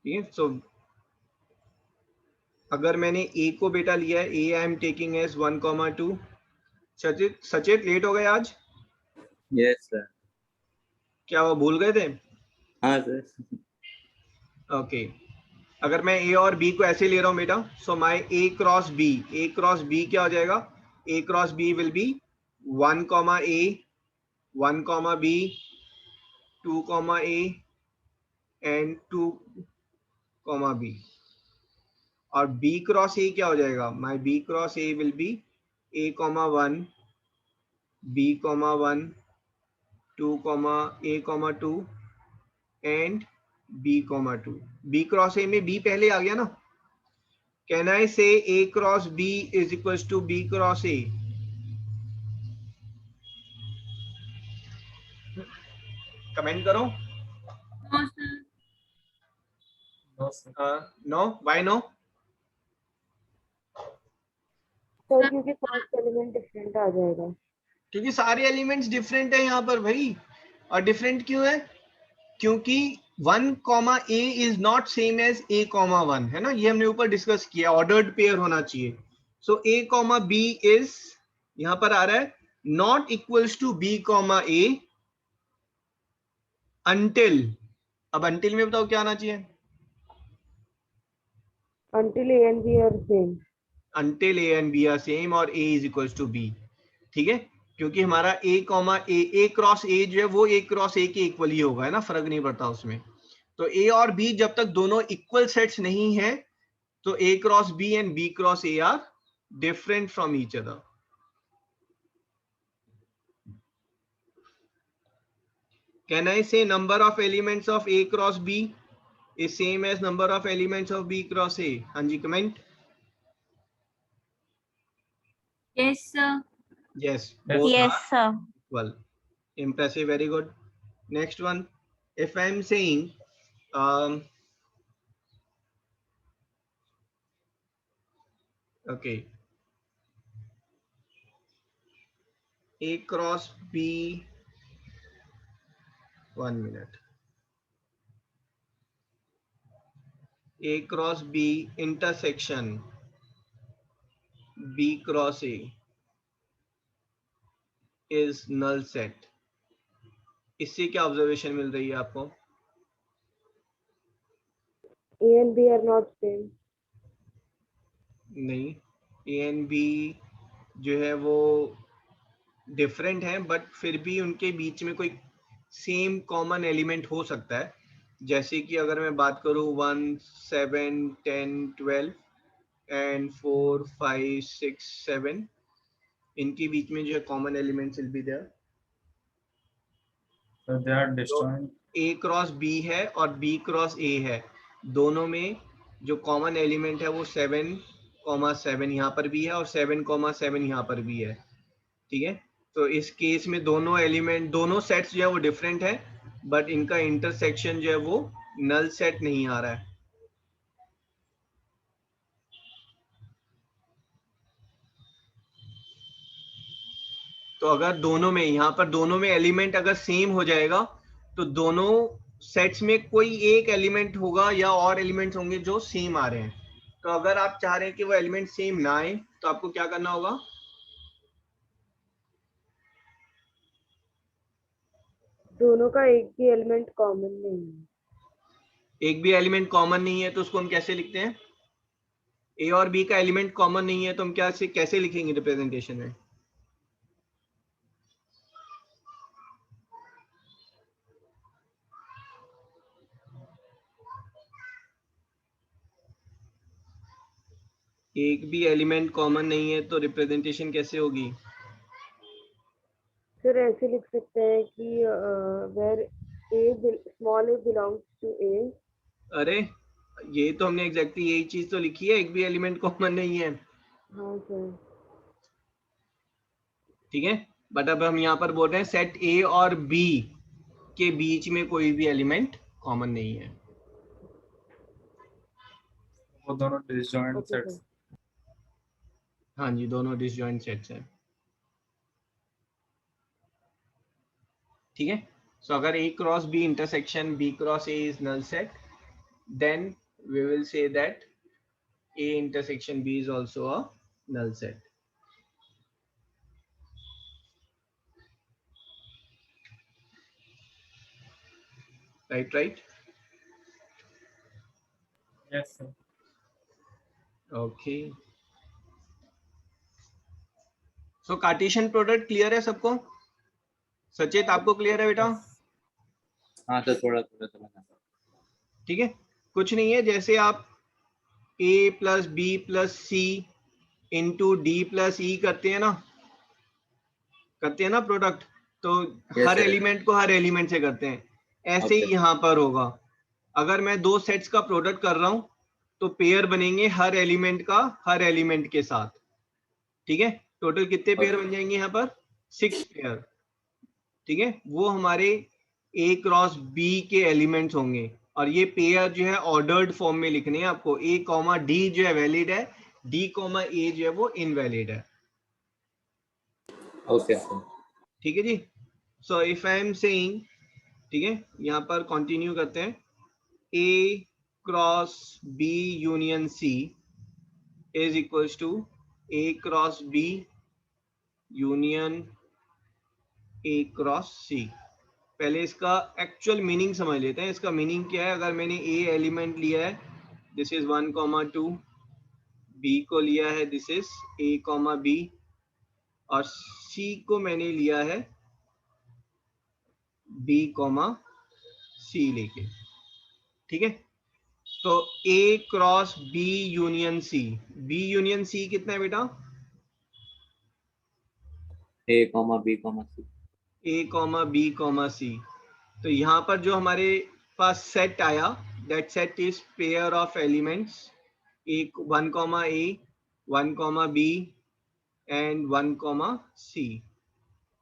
ठीक है, सो अगर मैंने ए को बेटा लिया है, A I am taking as 1 comma 2। Sachet late हो गए आज? Yes sir. क्या वो भूल गए थे? हाँ सर। ओके, अगर मैं ए और बी को ऐसे ले रहा हूं बेटा, so my A cross B क्या हो जाएगा? A cross B will be 1 comma A, 1 comma B, 2 comma A and 2 comma B। और B क्रॉस A क्या हो जाएगा? My B cross A will be A comma 1, B comma 1, 2 comma A comma 2 and B comma 2। B cross A में B पहले आ गया ना। Can I say A cross B is equals to B cross A? Comment करो। No, sir. No sir. No, why no? Sir क्योंकि फर्स्ट एलिमेंट डिफरेंट आ जाएगा। क्योंकि सारे एलिमेंट्स डिफरेंट है यहाँ पर भाई। और डिफरेंट क्यों है? क्योंकि 1 comma A is not same as A comma 1, है ना, ये हमने ऊपर डिस्कस किया, ऑर्डर्ड पेयर होना चाहिए। So A comma B is, यहाँ पर आ रहा है, not equals to B comma A until, अब until में बताओ क्या आना चाहिए? until A and B are same। until A and B are same और A is equals to B, ठीक है, क्योंकि हमारा A comma A cross A जो है वो A क्रॉस A के इक्वल ही होगा, है ना, फर्क नहीं पड़ता उसमें। तो A और B जब तक दोनों इक्वल सेट्स नहीं है, तो A cross B and B cross A are different from each other. Can I say number of elements of A cross B is same as number of elements of B cross A? हाँ जी, comment. Yes, sir. Yes, Yes, both Yes, are sir. equal. Impressive, very good. Next one, if I am saying okay, A cross B, 1 minute, A cross B intersection B cross A is null set. इससे क्या ऑब्जर्वेशन मिल रही है आपको? A and B are not same. नहीं, A and B जो है वो डिफरेंट है, बट फिर भी उनके बीच में कोई सेम कॉमन एलिमेंट हो सकता है। जैसे कि अगर मैं बात करूं 1 7 10 12 एंड 4 5 6 7, इनके बीच में जो है common elements will be there. So they are disjoint. A cross B है और B क्रॉस A है, दोनों में जो कॉमन एलिमेंट है वो 7,7 यहाँ पर भी है और 7,7 यहाँ पर भी है। ठीक है, तो इस केस में दोनों एलिमेंट, दोनों सेट्स जो है वो डिफरेंट है, बट इनका इंटरसेक्शन जो है वो नल सेट नहीं आ रहा है। तो अगर दोनों में, यहाँ पर दोनों में एलिमेंट अगर सेम हो जाएगा तो दोनों सेट्स में कोई एक एलिमेंट होगा या और एलिमेंट्स होंगे जो सेम आ रहे हैं। तो अगर आप चाह रहे हैं कि वो एलिमेंट सेम ना आए तो आपको क्या करना होगा? दोनों का एक भी एलिमेंट कॉमन नहीं है। एक भी एलिमेंट कॉमन नहीं है तो उसको हम कैसे लिखते हैं? ए और बी का एलिमेंट कॉमन नहीं है तो हम कैसे लिखेंगे रिप्रेजेंटेशन में? एक भी एलिमेंट कॉमन नहीं है तो रिप्रेजेंटेशन कैसे होगी? फिर ऐसे लिख सकते हैं कि where small a belongs to A. अरे ये तो हमने एग्जैक्टली यही चीज तो लिखी है, एक भी एलिमेंट कॉमन नहीं है। हाँ सर। ठीक है, बट अब हम यहाँ पर बोल रहे हैं सेट ए और बी के बीच में कोई भी एलिमेंट कॉमन नहीं है। वो दोनों disjoint Okay, sets. sir. हाँ जी, दोनों डिसजॉइंट सेट्स हैं। ठीक है, सो अगर A cross B intersection B cross A is null set, then we will say that A intersection B is also a null set. Right. Yes, sir. Okay. So Cartesian product clear है सबको? सचेत आपको क्लियर है बेटा? हाँ सर, थोड़ा थोड़ा समझना। ठीक है, कुछ नहीं है, जैसे आप A plus B plus C into D plus E करते हैं ना प्रोडक्ट, तो Yes, हर sir. एलिमेंट को हर एलिमेंट से करते हैं, ऐसे ही Okay. यहाँ पर होगा। अगर मैं दो सेट्स का प्रोडक्ट कर रहा हूं तो पेयर बनेंगे हर एलिमेंट का हर एलिमेंट के साथ। ठीक है, टोटल कितने पेयर बन जाएंगे यहाँ पर? 6 पेयर। ठीक है, वो हमारे A क्रॉस B के एलिमेंट्स होंगे और ये पेयर जो है ऑर्डर्ड फॉर्म में लिखने हैं आपको। A कॉमा D जो है वैलिड है, D कॉमा A जो है वो इनवैलिड है। Okay, sir. ठीक है जी, so if I am saying, ठीक है, यहाँ पर कंटिन्यू करते हैं, A cross B union C is equals to A cross B union A cross C। पहले इसका एक्चुअल मीनिंग समझ लेते हैं। इसका मीनिंग क्या है? अगर मैंने A एलिमेंट लिया है, दिस इज 1,2, B को लिया है, दिस इज A, B, और C को मैंने लिया है B, C लेके। ठीक है, तो A cross B union C, B union C कितना है बेटा? A, B, C. A, B, C। तो यहाँ पर जो हमारे पास सेट आया, that set is pair of elements 1, A, 1, B and 1, C,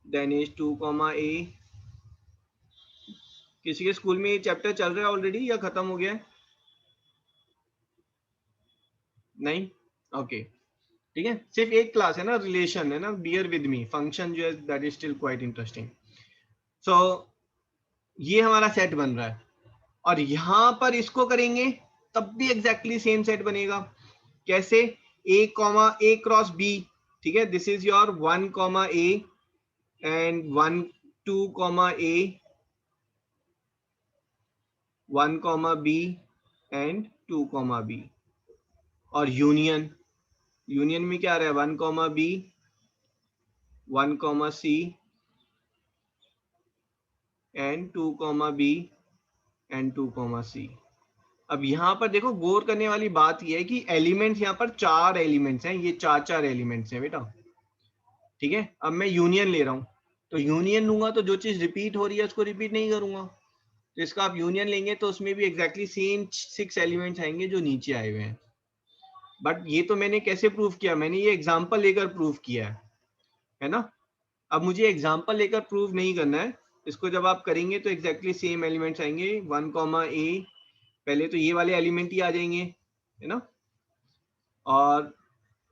then is 2, A। किसी के स्कूल में ये चैप्टर चल रहा है ऑलरेडी या खत्म हो गया है? नहीं, ओके। ठीक है, सिर्फ एक क्लास है ना, रिलेशन है ना, बियर विद मी, फंक्शन जो है that is still quite interesting. So ये हमारा सेट बन रहा है और यहां पर इसको करेंगे तब भी एग्जैक्टली सेम सेट बनेगा। कैसे? a comma a cross b, ठीक है, this is your 1 comma a and 1 2 comma a 1 comma b and 2 comma b। और यूनियन, यूनियन में क्या आ रहा है? 1 comma b 1 comma c and 2 comma b and 2 comma c। अब यहाँ पर देखो गौर करने वाली बात यह है कि एलिमेंट्स यहाँ पर 4 एलिमेंट्स हैं, ये 4 एलिमेंट्स हैं बेटा, ठीक है। अब मैं यूनियन ले रहा हूँ, तो यूनियन लूंगा तो जो चीज रिपीट हो रही है उसको रिपीट नहीं करूंगा, तो इसका आप यूनियन लेंगे तो उसमें भी एग्जैक्टली सेम 6 एलिमेंट्स आएंगे जो नीचे आए हुए हैं। बट ये तो मैंने कैसे प्रूव किया? मैंने ये एग्जाम्पल लेकर प्रूव किया है ना। अब मुझे एग्जाम्पल लेकर प्रूव नहीं करना है, इसको जब आप करेंगे तो एग्जैक्टली सेम एलिमेंट्स आएंगे। 1 कॉमा a, पहले तो ये वाले एलिमेंट ही आ जाएंगे, है ना, और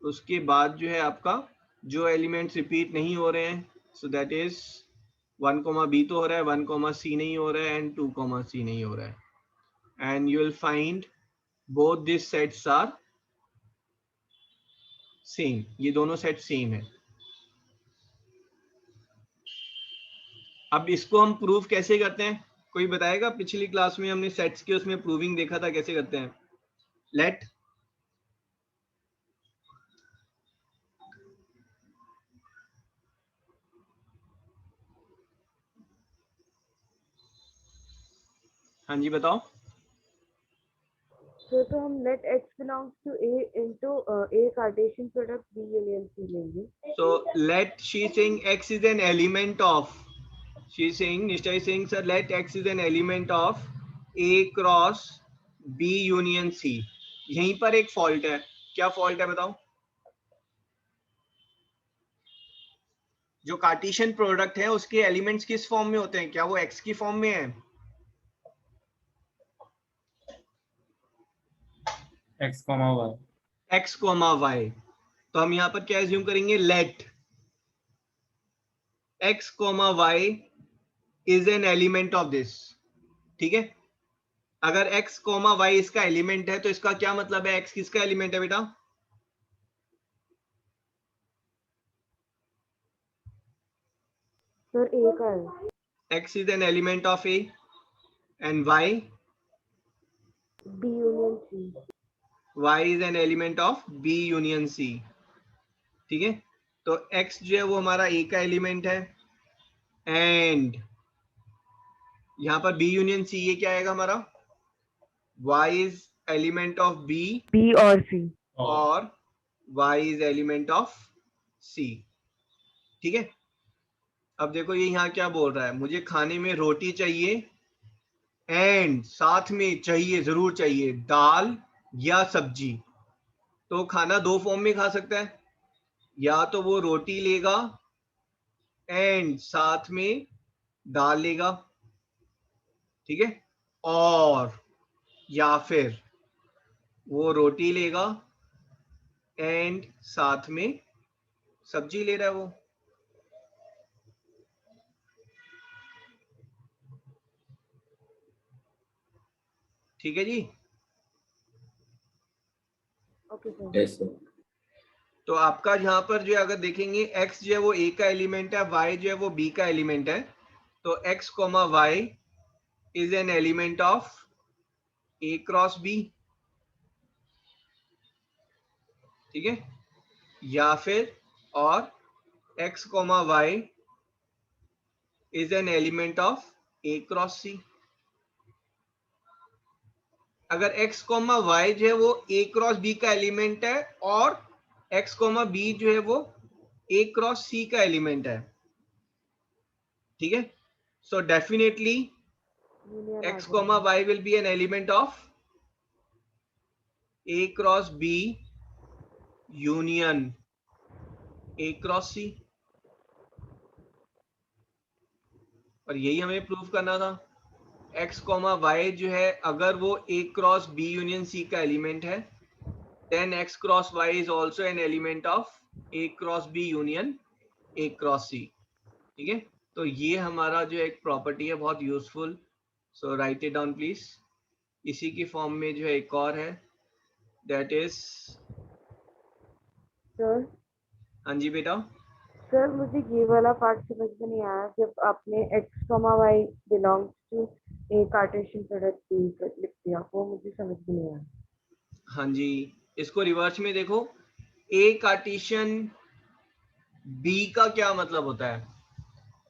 उसके बाद जो है आपका जो एलिमेंट्स रिपीट नहीं हो रहे हैं, so that is 1 comma b तो हो रहा है, 1 कॉमा c नहीं हो रहा है एंड 2 कॉमा c नहीं हो रहा है। And you will find both this sets are same, ये दोनों सेट सेम है। अब इसको हम प्रूव कैसे करते हैं, कोई बताएगा? पिछली क्लास में हमने सेट्स के उसमें प्रूविंग देखा था, कैसे करते हैं? लेट हाँ जी बताओ। तो हम let x belongs to a into a Cartesian product b union c लेंगे। So let, she is saying x is an element of, she is saying, Nishta is saying sir let x is an element of a cross b union c। यहीं पर एक फॉल्ट है, क्या फॉल्ट है बताओ? जो कार्टेशियन प्रोडक्ट है उसके एलिमेंट्स किस फॉर्म में होते हैं? क्या वो x की फॉर्म में है? x comma y, x comma y। तो हम यहाँ पर क्या एज्यूम करेंगे? Let x comma y is an element of this, ठीक है। अगर x कॉमा y इसका एलिमेंट है तो इसका क्या मतलब है? x किसका एलिमेंट है बेटा? सर a का है। x is an element of a and y b union c। y is an element of b union c, ठीक है। तो x जो है वो हमारा a का एलिमेंट है एंड यहाँ पर b यूनियन c ये क्या आएगा हमारा? y is element of b b और c। और y is element of c, ठीक है। अब देखो ये यहाँ क्या बोल रहा है, मुझे खाने में रोटी चाहिए एंड साथ में चाहिए, जरूर चाहिए, दाल या सब्जी। तो खाना दो फॉर्म में खा सकता है, या तो वो रोटी लेगा एंड साथ में दाल लेगा, ठीक है, और या फिर वो रोटी लेगा एंड साथ में सब्जी ले रहा है वो। ठीक है जी। Okay sir. yes sir, तो आपका यहाँ पर जो है अगर देखेंगे x जो है वो a का एलिमेंट है, y जो है वो b का एलिमेंट है, तो x comma y is an element of a cross b, ठीक है, या फिर और x comma y is an element of a cross c। अगर x कॉमा y जो है वो a क्रॉस b का एलिमेंट है और x कॉमा b जो है वो a क्रॉस c का एलिमेंट है, ठीक है, so definitely x comma y will be N element of a cross b union a cross c, और यही हमें प्रूव करना था। x कॉमा y जो है अगर वो a cross b union c का एलिमेंट है, then x cross y is also an element of a cross b union a cross c, ठीक है। तो ये हमारा जो एक प्रॉपर्टी है बहुत useful, so right it down please. इसी की फॉर्म में जो है एक और है, दैट इज, सर हाँ जी बेटा, सर मुझे ये वाला पार्ट समझ में नहीं आया जब आपने x comma y belongs to A Cartesian product B लिख दिया, वो मुझे समझ में नहीं आया। हाँ जी, इसको रिवर्स में देखो, ए कार्टेशियन बी का क्या मतलब होता है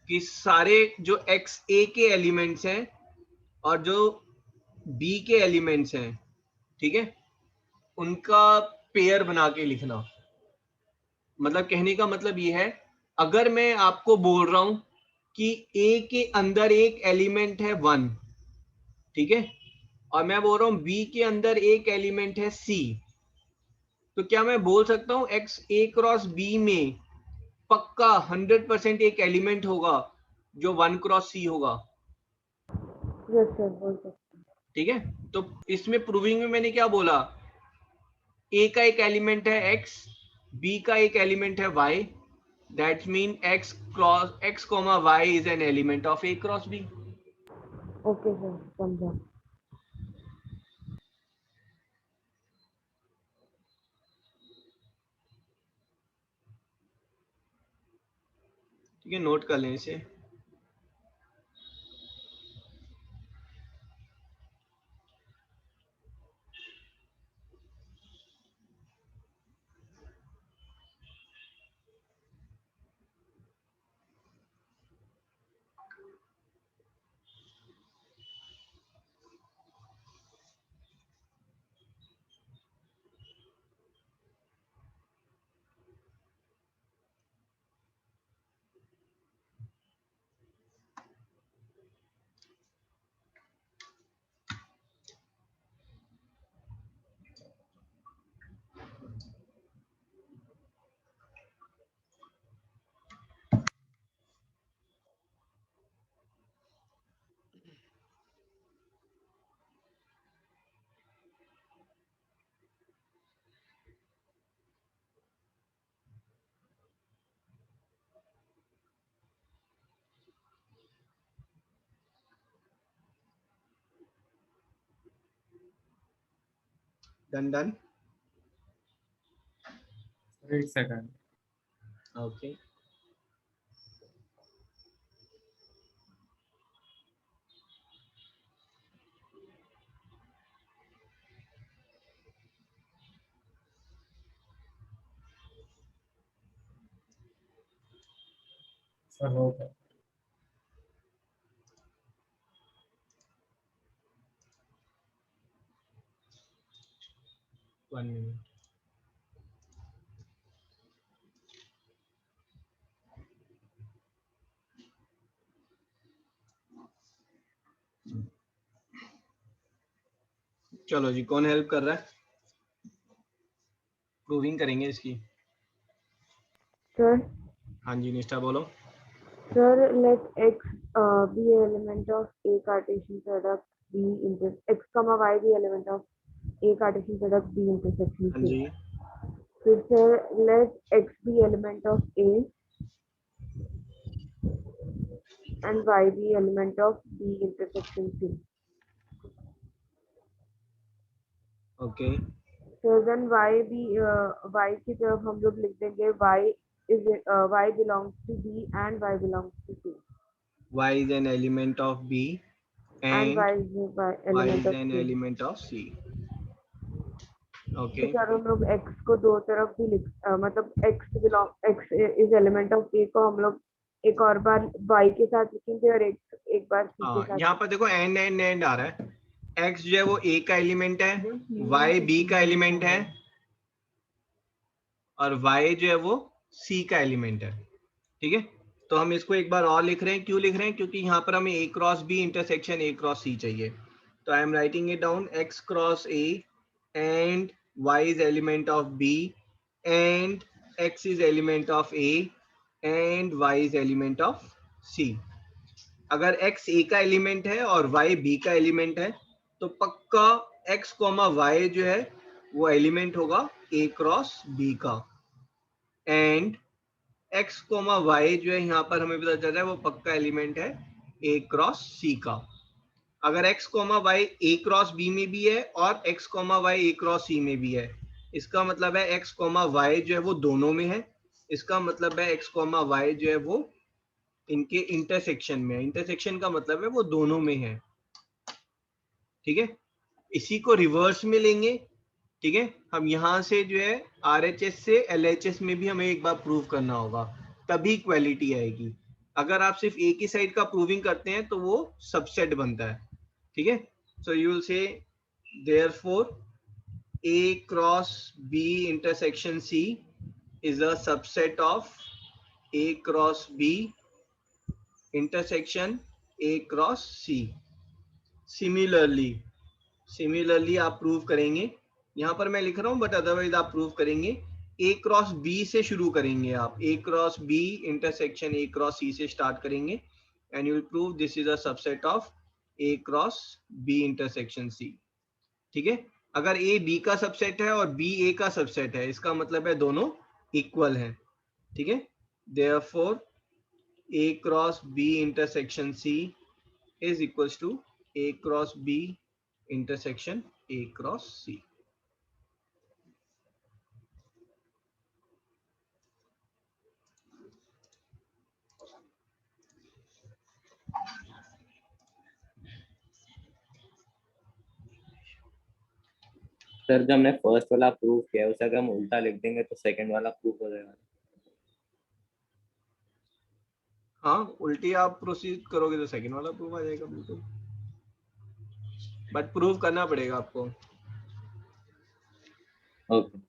कि सारे जो एक्स ए के एलिमेंट्स हैं और जो बी के एलिमेंट्स हैं, ठीक है, उनका पेयर बना के लिखना। मतलब कहने का मतलब ये है, अगर मैं आपको बोल रहा हूं कि ए के अंदर एक एलिमेंट है 1, ठीक है, और मैं बोल रहा हूं बी के अंदर एक एलिमेंट है सी, तो क्या मैं बोल सकता हूं एक्स ए क्रॉस बी में पक्का 100% एक एलिमेंट होगा जो 1 क्रॉस सी होगा? यस सर, बोल सकते ठीक है, तो इसमें प्रूविंग में मैंने क्या बोला, ए का एक एलिमेंट है एक्स, बी का एक एलिमेंट है y, that mean x cross x comma y is an element of A cross B. हैं। ओके सर, समझा। ठीक है, नोट कर लें इसे। डन डन, एक सेकंड। ओके। सर हो गया। 1 मिनट। चलो जी, कौन हेल्प कर रहा है? प्रूविंग करेंगे इसकी। सर हाँ जी निष्ठा बोलो। Sir let x be element of a Cartesian product b inter x comma y be element of a Cartesian product b intersection हाँ c. जी, फिर sir let x be element of a and y be element of b intersection c. Okay. So then y की तरफ हम लोग लिख देंगे y belongs to b and y belongs to c y is an element of b and and y is the y element is of an c. element of c। तो ओके, सर हम लोग x को दो तरफ भी मतलब x is element of a को हम लोग एक और बार y के साथ लिखेंगे और एक बार c के हाँ साथ यहाँ पर देखो एंड एंड एंड आ रहा है, x जो है वो a का एलिमेंट है, y b का एलिमेंट है, और y जो है वो c का एलिमेंट है। ठीक है, तो हम इसको एक बार और लिख रहे हैं। क्यों लिख रहे हैं? क्योंकि यहाँ पर हमें a cross b intersection a cross c चाहिए। तो I am writing it down, x cross a and y is element of b and x is element of a and y is element of c। अगर x a का एलिमेंट है और y b का एलिमेंट है तो पक्का x कॉमा y जो है वो एलिमेंट होगा a क्रॉस b का, एंड x y जो है यहाँ पर हमें पता चल रहा है वो पक्का एलिमेंट है a क्रॉस c का। अगर x कॉमा वाई ए क्रॉस बी में भी है और x कॉमा वाई ए क्रॉस सी में भी है, इसका मतलब है x कॉमा वाई जो है वो दोनों में है, इसका मतलब है x कॉमा वाई जो है वो इनके इंटरसेक्शन में है। इंटरसेक्शन का मतलब है वो दोनों में है, ठीक है। इसी को रिवर्स में लेंगे, ठीक है। हम यहाँ से जो है RHS से LHS में भी हमें एक बार प्रूव करना होगा, तभी इक्वालिटी आएगी। अगर आप सिर्फ एक ही साइड का प्रूविंग करते हैं तो वो सबसेट बनता है, ठीक है। So you will say therefore A cross B intersection C is a subset of A cross B intersection A cross C। Similarly आप प्रूव करेंगे, यहाँ पर मैं लिख रहा हूँ बट अदरवाइज आप प्रूव करेंगे। A क्रॉस B से शुरू करेंगे आप, A cross B intersection A cross C से स्टार्ट करेंगे and you will prove this is a subset of A cross B intersection C, ठीक है। अगर A B का सबसेट है और B A का सबसेट है, इसका मतलब है दोनों इक्वल हैं, ठीक है। Therefore A cross B intersection C is equals to A cross B intersection A cross C। Sir जब हमने फर्स्ट वाला प्रूफ किया है उसे अगर हम उल्टा लिख देंगे तो सेकंड वाला प्रूफ हो जाएगा। हाँ, उल्टी आप प्रोसीड करोगे तो सेकंड वाला प्रूफ आ जाएगा बिल्कुल, बट प्रूव करना पड़ेगा आपको। ओके।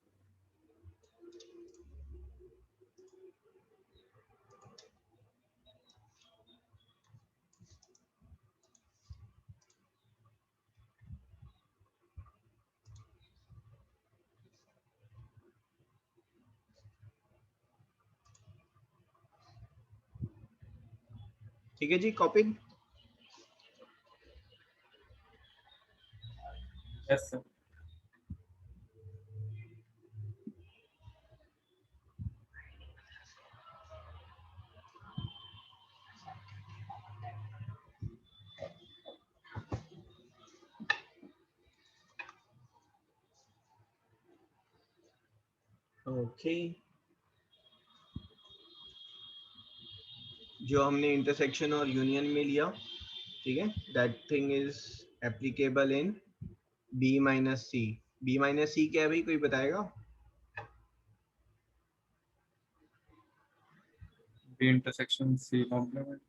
ठीक है जी, कॉपी। Yes sir. ओके, जो हमने इंटरसेक्शन और यूनियन में लिया, ठीक है, that thing is applicable in B minus C. B minus C क्या है भाई, कोई बताएगा? B intersection C complement.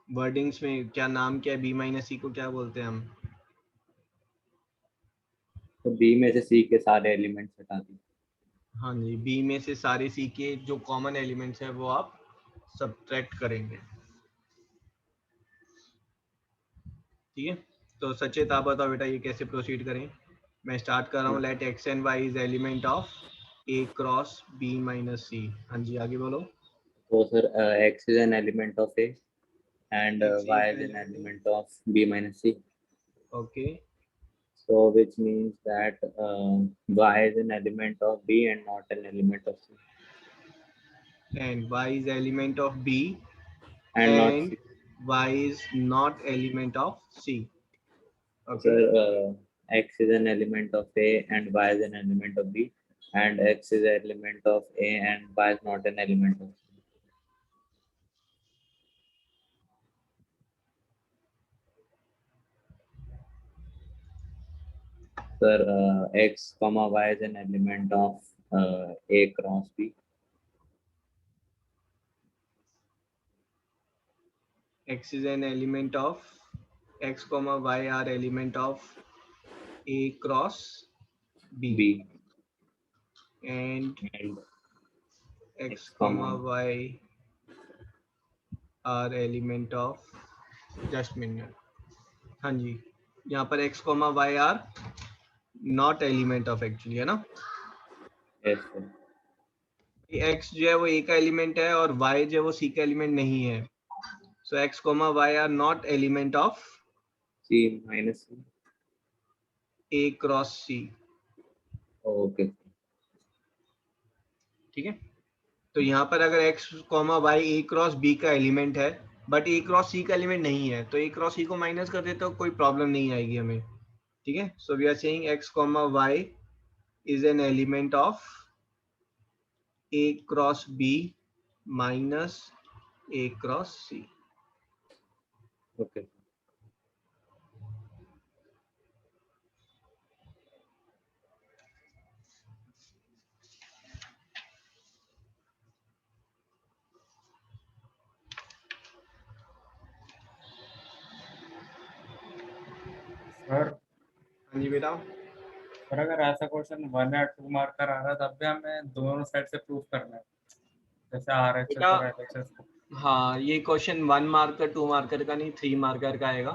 Wordings में क्या नाम क्या है, B माइनस सी को क्या बोलते हैं हम? तो बी में से सी के सारे एलिमेंट्स हटा दिए। हाँ जी, B में से सारे C के जो कॉमन एलिमेंट्स है वो आप सब्ट्रैक्ट करेंगे, ठीक है। तो सचेत आप बताओ बेटा ये कैसे प्रोसीड करें। मैं स्टार्ट कर रहा हूँ, let X and Y is element of A cross B minus C. हाँ जी, आगे बोलो। तो sir X is an element of A and X y is is an element, element of b minus c. okay, So which means that y is an element of b and not an element of c and y is element of B and not and c. y is not element of C, So okay. x is an element of a and y is an element of b and x is an element of a and y is not an element of c. Sir, x comma y is an element of a cross b. X is an element of x comma y are element of A cross B, b and and x x comma comma y are element of, just minute, हाँ जी, यहाँ पर x comma y are not element of actually, है ना। yes sir. x जो है वो a का एलिमेंट है और y जो है वो c का एलिमेंट नहीं है। सो x comma y are not element of c minus c. A cross C, Okay. ठीक है। तो यहाँ पर अगर x कॉमा वाई ए क्रॉस बी का एलिमेंट है बट ए क्रॉस सी का एलिमेंट नहीं है, तो ए क्रॉस सी को माइनस कर देते तो कोई प्रॉब्लम नहीं आएगी हमें, ठीक है। So we are saying x comma y is an element of A cross B minus A cross C. Okay. Sir हाँ जी बेटा। सर अगर ऐसा क्वेश्चन 1 या 2 मार्क का रहा है तब भी हमें दोनों साइड से प्रूफ करना है, जैसे RHS बेटा और LHS को। हाँ, ये क्वेश्चन 1 मार्कर 2 मार्कर का नहीं 3 मार्कर का आएगा,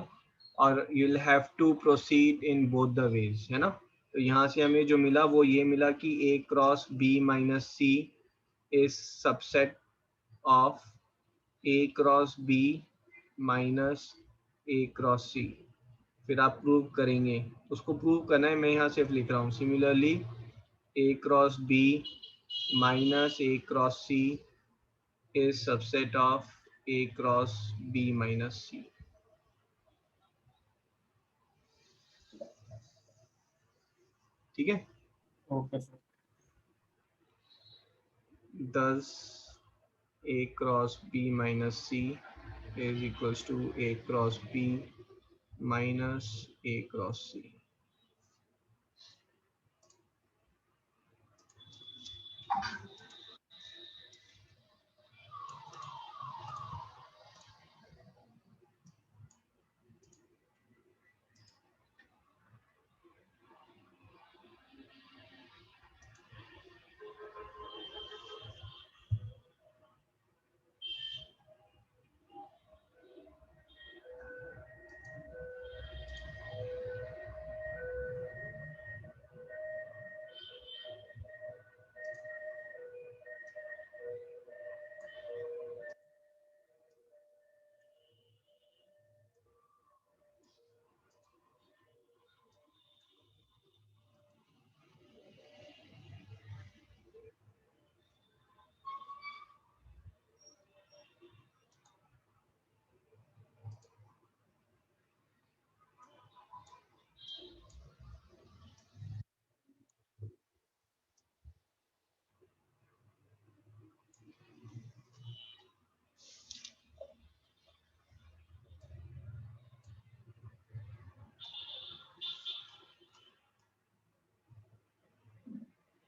और you will have to proceed in both the ways, है ना। तो यहाँ से हमें जो मिला वो ये मिला कि A cross B minus C is subset of A cross B minus A cross C. फिर आप प्रूव करेंगे, उसको प्रूव करना है, मैं यहाँ सिर्फ लिख रहा हूँ। Similarly A cross B minus A cross C is subset of A cross B minus C. ठीक है। Okay sir. Thus A cross B minus C is equals to A cross B minus A cross C.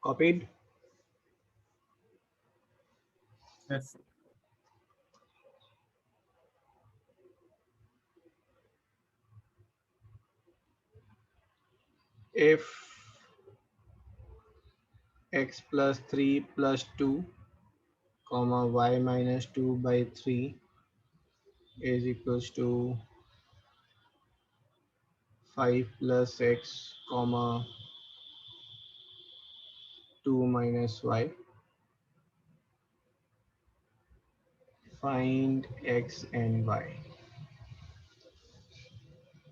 Copied? Yes. If x plus 3 plus 2 comma y minus 2 by 3 is equals to 5 plus x comma 2 minus y, find x and y.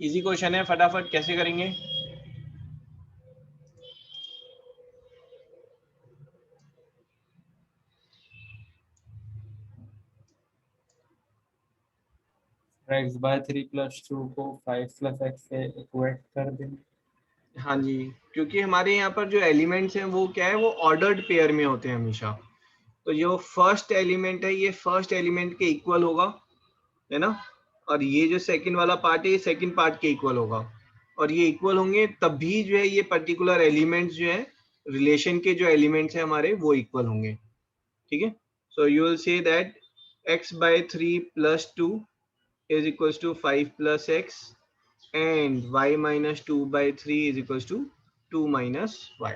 Easy question है, फटाफट कैसे करेंगे? x by 3 plus 2 को 5 plus x से इक्वेट कर देंगे। हाँ जी, क्योंकि हमारे यहाँ पर जो एलिमेंट्स हैं वो क्या है, वो ऑर्डर्ड पेयर में होते हैं हमेशा। तो जो फर्स्ट एलिमेंट है ये फर्स्ट एलिमेंट के इक्वल होगा, है ना, और ये जो सेकंड वाला पार्ट है ये सेकंड पार्ट के इक्वल होगा, और ये इक्वल होंगे तभी जो है ये पर्टिकुलर एलिमेंट्स जो है रिलेशन के जो एलिमेंट्स हैं हमारे वो इक्वल होंगे, ठीक है। So you will say that x by 3 plus 2 is equals to 5 plus x and y minus 2 by 3 is equals to 2 minus y,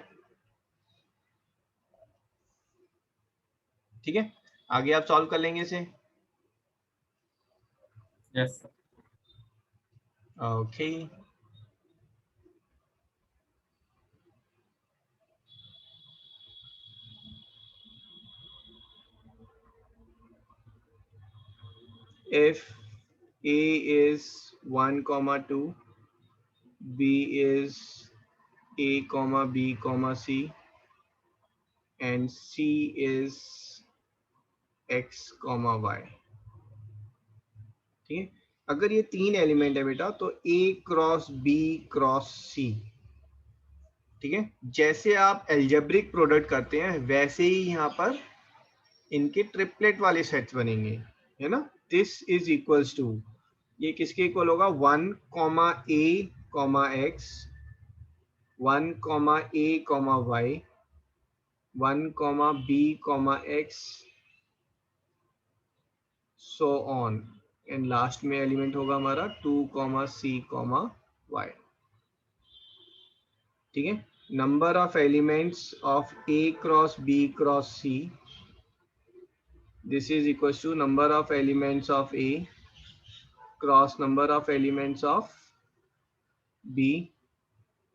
ठीक है। आगे आप सॉल्व कर लेंगे इसे। Yes sir. Okay, if a is 1 comma 2, b is a comma b comma c, and c is x comma y। ठीक है, अगर ये 3 एलिमेंट है बेटा तो a cross b cross c। ठीक है, जैसे आप एल्जेब्रिक प्रोडक्ट करते हैं वैसे ही यहाँ पर इनके ट्रिपलेट वाले सेट्स बनेंगे, है ना। दिस इज इक्वल्स टू, ये किसके इक्वल होगा, 1 comma a comma x, 1 comma a comma y, 1 comma b comma x, so on, and last में एलिमेंट होगा हमारा 2 कॉमा c कॉमा y। ठीक है, number of elements of a cross b cross c, this is equals to number of elements of a cross number of elements of b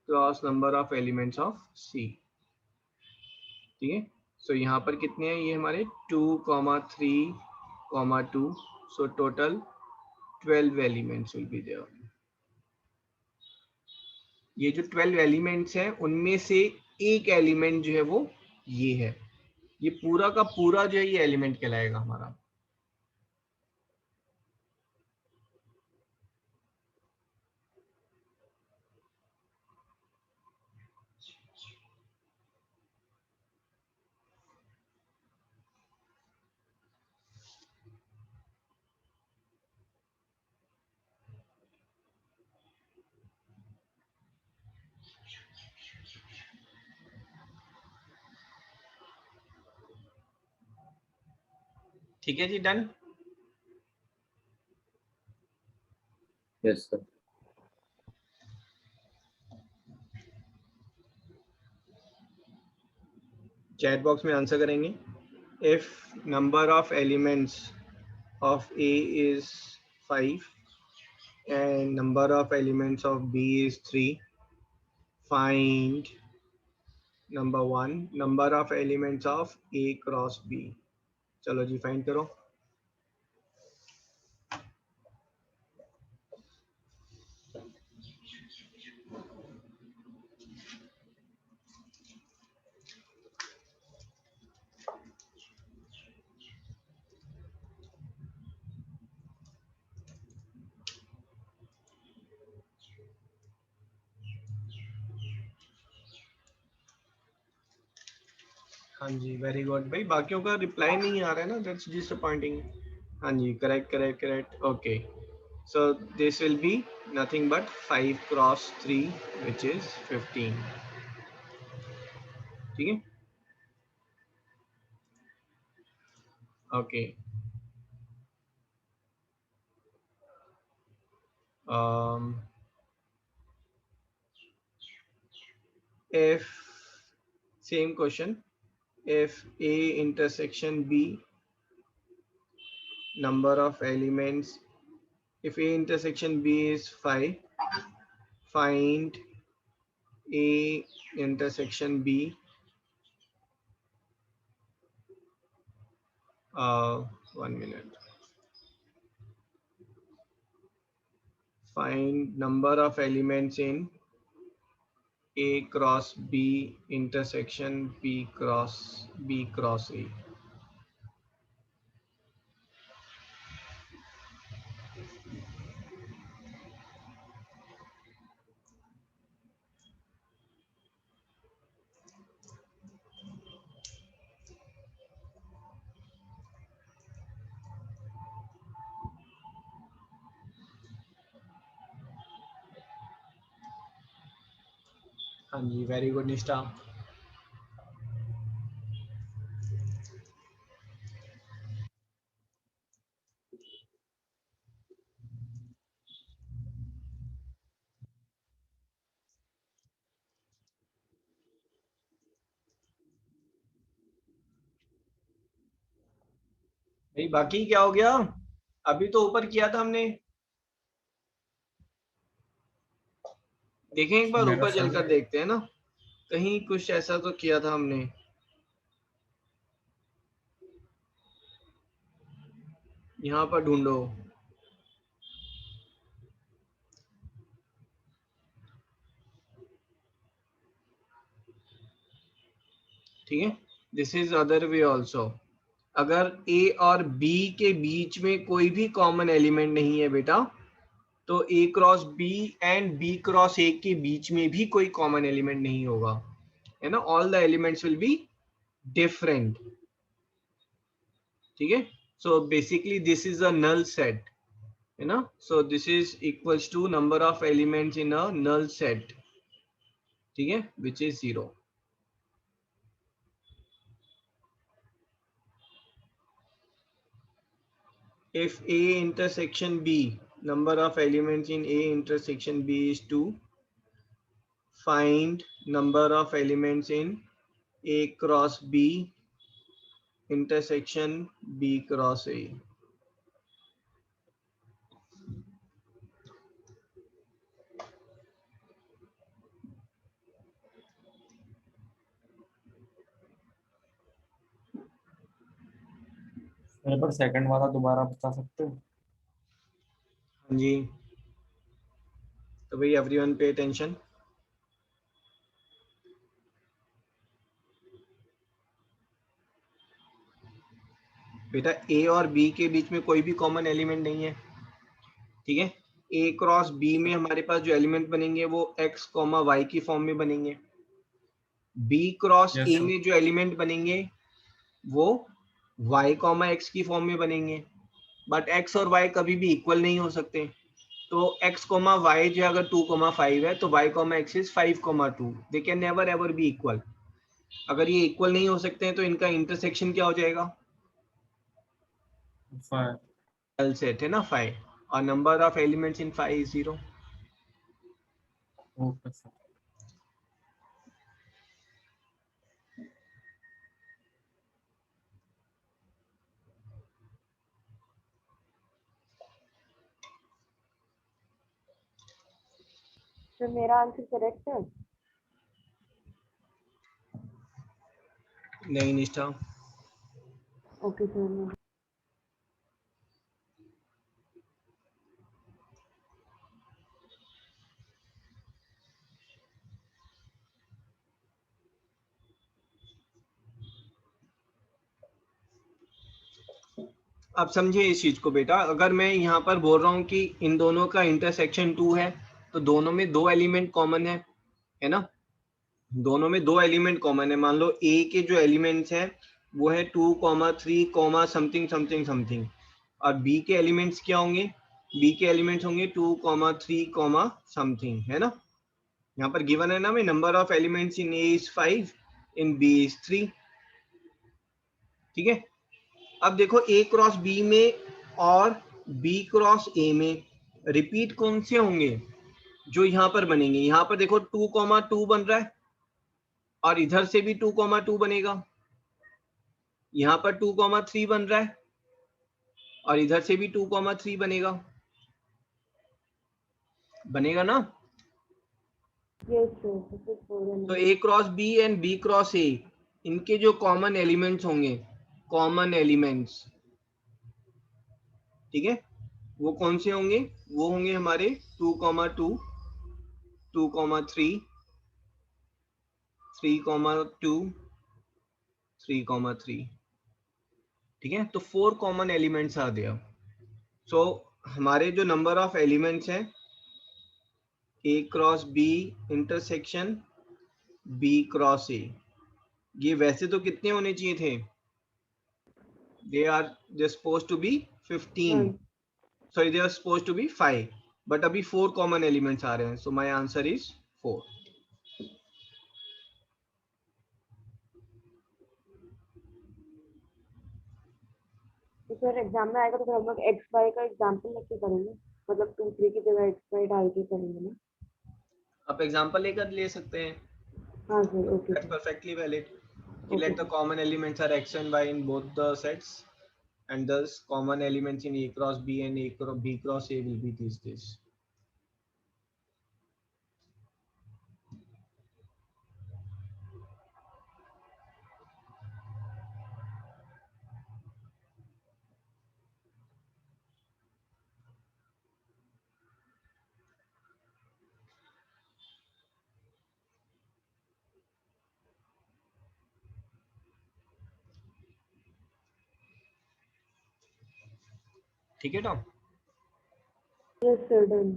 cross number of elements of c। ठीक है, सो यहाँ पर कितने हैं, ये हमारे 2 comma 3 comma 2, so total 12 elements will be there. ये जो 12 एलिमेंट्स हैं उनमें से एक एलिमेंट जो है वो ये है, ये पूरा का पूरा जो है ये एलिमेंट कहलाएगा हमारा। ठीक है जी, done. Yes, sir. Chat box में आंसर करेंगे। If number of elements of a is 5 and number of elements of b is 3, find number 1 number of elements of a cross b। चलो जी फाइंड करो। हाँ जी, वेरी गुड भाई, बाकियों का रिप्लाई नहीं आ रहा है ना, दैट्स डिसअपॉइंटिंग। हाँ जी, correct correct correct, okay. So this will be nothing but 5 cross 3 which is 15। ठीक है, okay. if same question, if a intersection b number of elements, if a intersection b is 5, find a intersection b, 1 minute, find number of elements in a cross b intersection b cross a। हाँ जी, वेरी गुड निष्ठा। भाई बाकी क्या हो गया, अभी तो ऊपर किया था हमने, देखें एक बार मेरा ऊपर सर चलकर देखते हैं ना, कहीं कुछ ऐसा तो किया था हमने। यहाँ पर ढूंढो। ठीक है, this is other way also. अगर ए और बी के बीच में कोई भी कॉमन एलिमेंट नहीं है बेटा, तो A cross B and B cross A के बीच में भी कोई कॉमन एलिमेंट नहीं होगा, है ना. All the elements will be different. ठीक है. So basically this is a null set, है ना. So this is equals to number of elements in a null set. ठीक है, which is 0. If A intersection B, number of elements in A intersection B is 2, find number of elements in A cross B intersection B cross A. एक बार सेकंड वाला दोबारा बता सकते हो? हाँ जी. तो भाई एवरीवन पे अटेंशन. बेटा ए और बी के बीच में कोई भी कॉमन एलिमेंट नहीं है. ठीक है. ए क्रॉस बी में हमारे पास जो एलिमेंट बनेंगे वो एक्स कॉमा वाई की फॉर्म में बनेंगे. बी क्रॉस Yes, ए sir. में जो एलिमेंट बनेंगे वो वाई कॉमा एक्स की फॉर्म में बनेंगे. बट एक्स और वाई कभी भी इक्वल नहीं हो सकते. तो x कोमा वाई जो अगर 2,5 है तो y comma x is 5,2. They can never ever be equal. अगर ये इक्वल नहीं हो सकते हैं तो इनका इंटरसेक्शन क्या हो जाएगा? 5. नल सेट है ना 5. और number of elements in 5 is 0. Okay sir. तो मेरा आंसर करेक्ट है? नहीं निष्ठा. Okay sir. अब समझिए इस चीज को बेटा. अगर मैं यहाँ पर बोल रहा हूँ कि इन दोनों का इंटरसेक्शन 2 है तो दोनों में दो एलिमेंट कॉमन है ना. दोनों में दो एलिमेंट कॉमन है. मान लो ए के जो एलिमेंट्स हैं वो है 2,3, समथिंग समथिंग समथिंग. और बी के एलिमेंट्स क्या होंगे? बी के एलिमेंट्स होंगे 2,3, समथिंग, है ना. यहाँ पर गिवन है ना में number of elements in A is 5, in B is 3. ठीक है. अब देखो ए क्रॉस बी में और बी क्रॉस ए में रिपीट कौन से होंगे जो यहाँ पर बनेंगे? यहाँ पर देखो 2,2 बन रहा है और इधर से भी 2,2 बनेगा. यहाँ पर 2,3 बन रहा है और इधर से भी 2,3 बनेगा. बनेगा ना. Yes sir. दिस इज 4 तो A cross B and B cross A, इनके जो कॉमन एलिमेंट्स होंगे, कॉमन एलिमेंट्स, ठीक है, वो कौन से होंगे? वो होंगे हमारे 2,2, 2,3, 3,2, 3,3. ठीक है. तो 4 कॉमन एलिमेंट्स आ गया. सो हमारे जो नंबर ऑफ एलिमेंट्स हैं A cross B intersection B cross A, ये वैसे तो कितने होने चाहिए थे? they're supposed to be 15. Sorry, they are supposed to be 5, but अभी 4 कॉमन एलिमेंट्स आ रहे हैं. So my answer is 4. तो सर एग्जाम में आएगा तो फिर हम लोग एक्स वाई का एग्जाम्पल लेके करेंगे, मतलब 2 3 की जगह एक्स वाई डाल के करेंगे ना? आप एग्जांपल लेकर ले सकते हैं. हाँ sir. Okay That's sir. perfectly valid. Okay. Let the common elements are x and y in both the sets, and thus common elements in a cross b and b cross a will be this. ठीक है Tom? Yes, sir, done.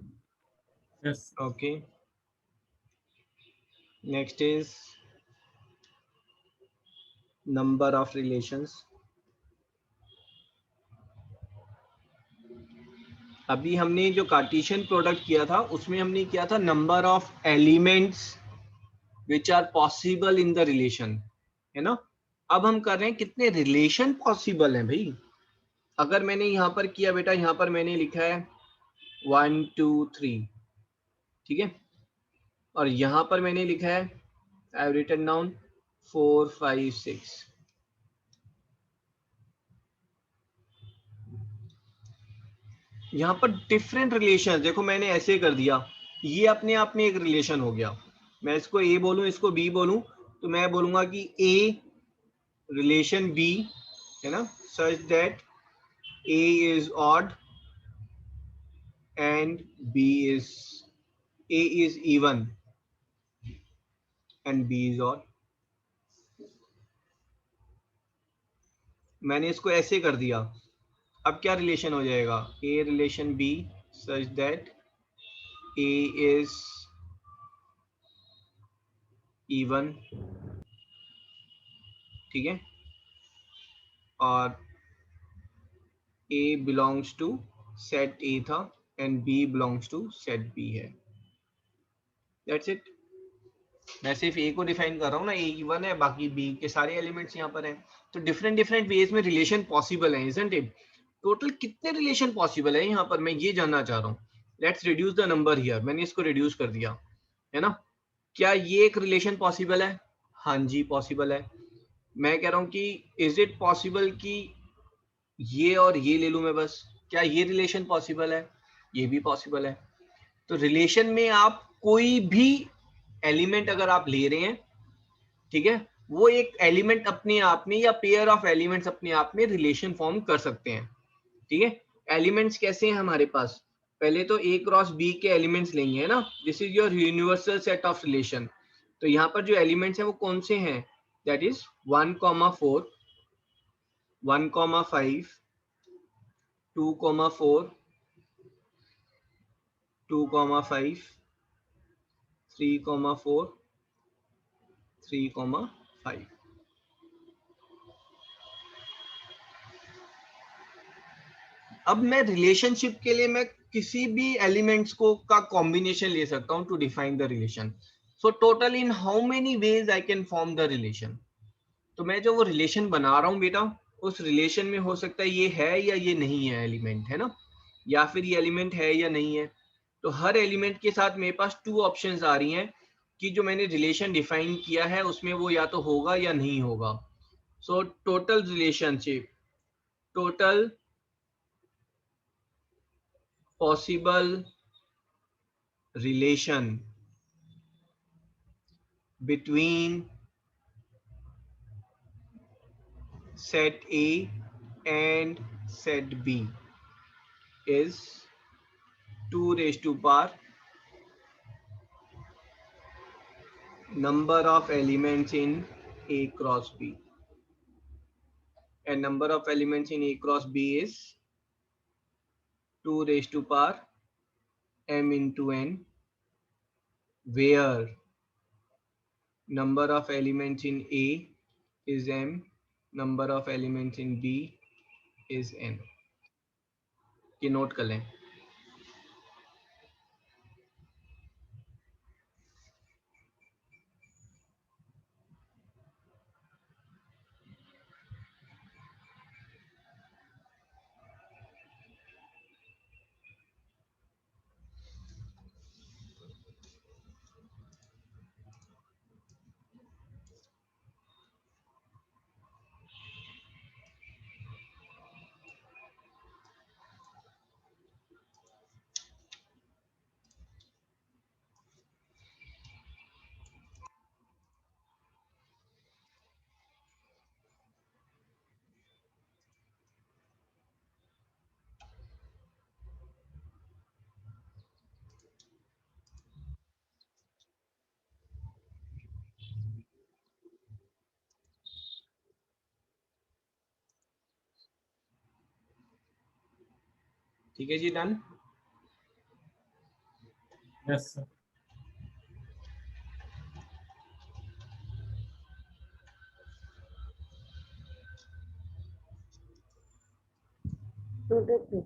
Yes Okay. Next is number of relations. अभी हमने जो कार्टेशियन प्रोडक्ट किया था उसमें हमने किया था number of elements which are possible in the relation, है ना? अब हम कर रहे हैं कितने रिलेशन पॉसिबल हैं भाई। अगर मैंने यहाँ पर किया बेटा, यहाँ पर मैंने लिखा है 1 2 3, ठीक है, और यहाँ पर मैंने लिखा है आई हैव रिटन डाउन 4 5 6। यहाँ पर डिफरेंट रिलेशन, देखो मैंने ऐसे कर दिया, ये अपने आप में एक रिलेशन हो गया। मैं इसको ए बोलूं, इसको बी बोलूं, तो मैं बोलूंगा कि ए रिलेशन बी, है ना, such that A is odd and B is, A is even and B is odd. मैंने इसको ऐसे कर दिया। अब क्या रिलेशन हो जाएगा? A relation B such that A is even, ठीक है, और A belongs to set A था and B belongs to set B है। That's it। मैं सिर्फ A को डिफाइन कर रहा हूँ ना, A इवन है, बाकी B के सारे एलिमेंट्स यहाँ पर हैं। तो डिफरेंट डिफरेंट वेज में रिलेशन पॉसिबल है, isn't it? टोटल कितने रिलेशन पॉसिबल है यहाँ पर, मैं ये जानना चाह रहा हूँ। Let's reduce the number here. मैंने इसको रिड्यूस कर दिया, है ना? क्या ये एक रिलेशन पॉसिबल है? हाँ जी पॉसिबल है। मैं कह रहा हूँ कि इज इट पॉसिबल कि ये और ये ले लूं मैं बस, क्या ये रिलेशन पॉसिबल है? ये भी पॉसिबल है। तो रिलेशन में आप कोई भी एलिमेंट अगर आप ले रहे हैं, ठीक है, वो एक एलिमेंट अपने आप में या पेयर ऑफ एलिमेंट्स अपने आप में रिलेशन फॉर्म कर सकते हैं, ठीक है। एलिमेंट्स कैसे हैं हमारे पास? पहले तो ए क्रॉस बी के एलिमेंट्स लेंगे, है ना, this is your universal set of relation. तो यहाँ पर जो एलिमेंट्स हैं वो कौन से हैं? That is 1,4 1,5 2,4 2,5 3,4 3,5। अब मैं रिलेशनशिप के लिए मैं किसी भी एलिमेंट्स को का कॉम्बिनेशन ले सकता हूं to define the relation. So total in how many ways I can form the relation. तो मैं जो वो रिलेशन बना रहा हूं बेटा, उस रिलेशन में हो सकता है ये है या ये नहीं है एलिमेंट, है ना, या फिर ये एलिमेंट है या नहीं है। तो हर एलिमेंट के साथ मेरे पास 2 ऑप्शंस आ रही हैं कि जो मैंने रिलेशन डिफाइन किया है उसमें वो या तो होगा या नहीं होगा। So total relationship, total possible relation between set A and set B is 2 raised to power number of elements in A cross B, and number of elements in A cross B is 2 raised to power m into n, where number of elements in A is m, number of elements in B is n। ये नोट कर लें। ठीक है जी, done. Yes sir. Noted, sir.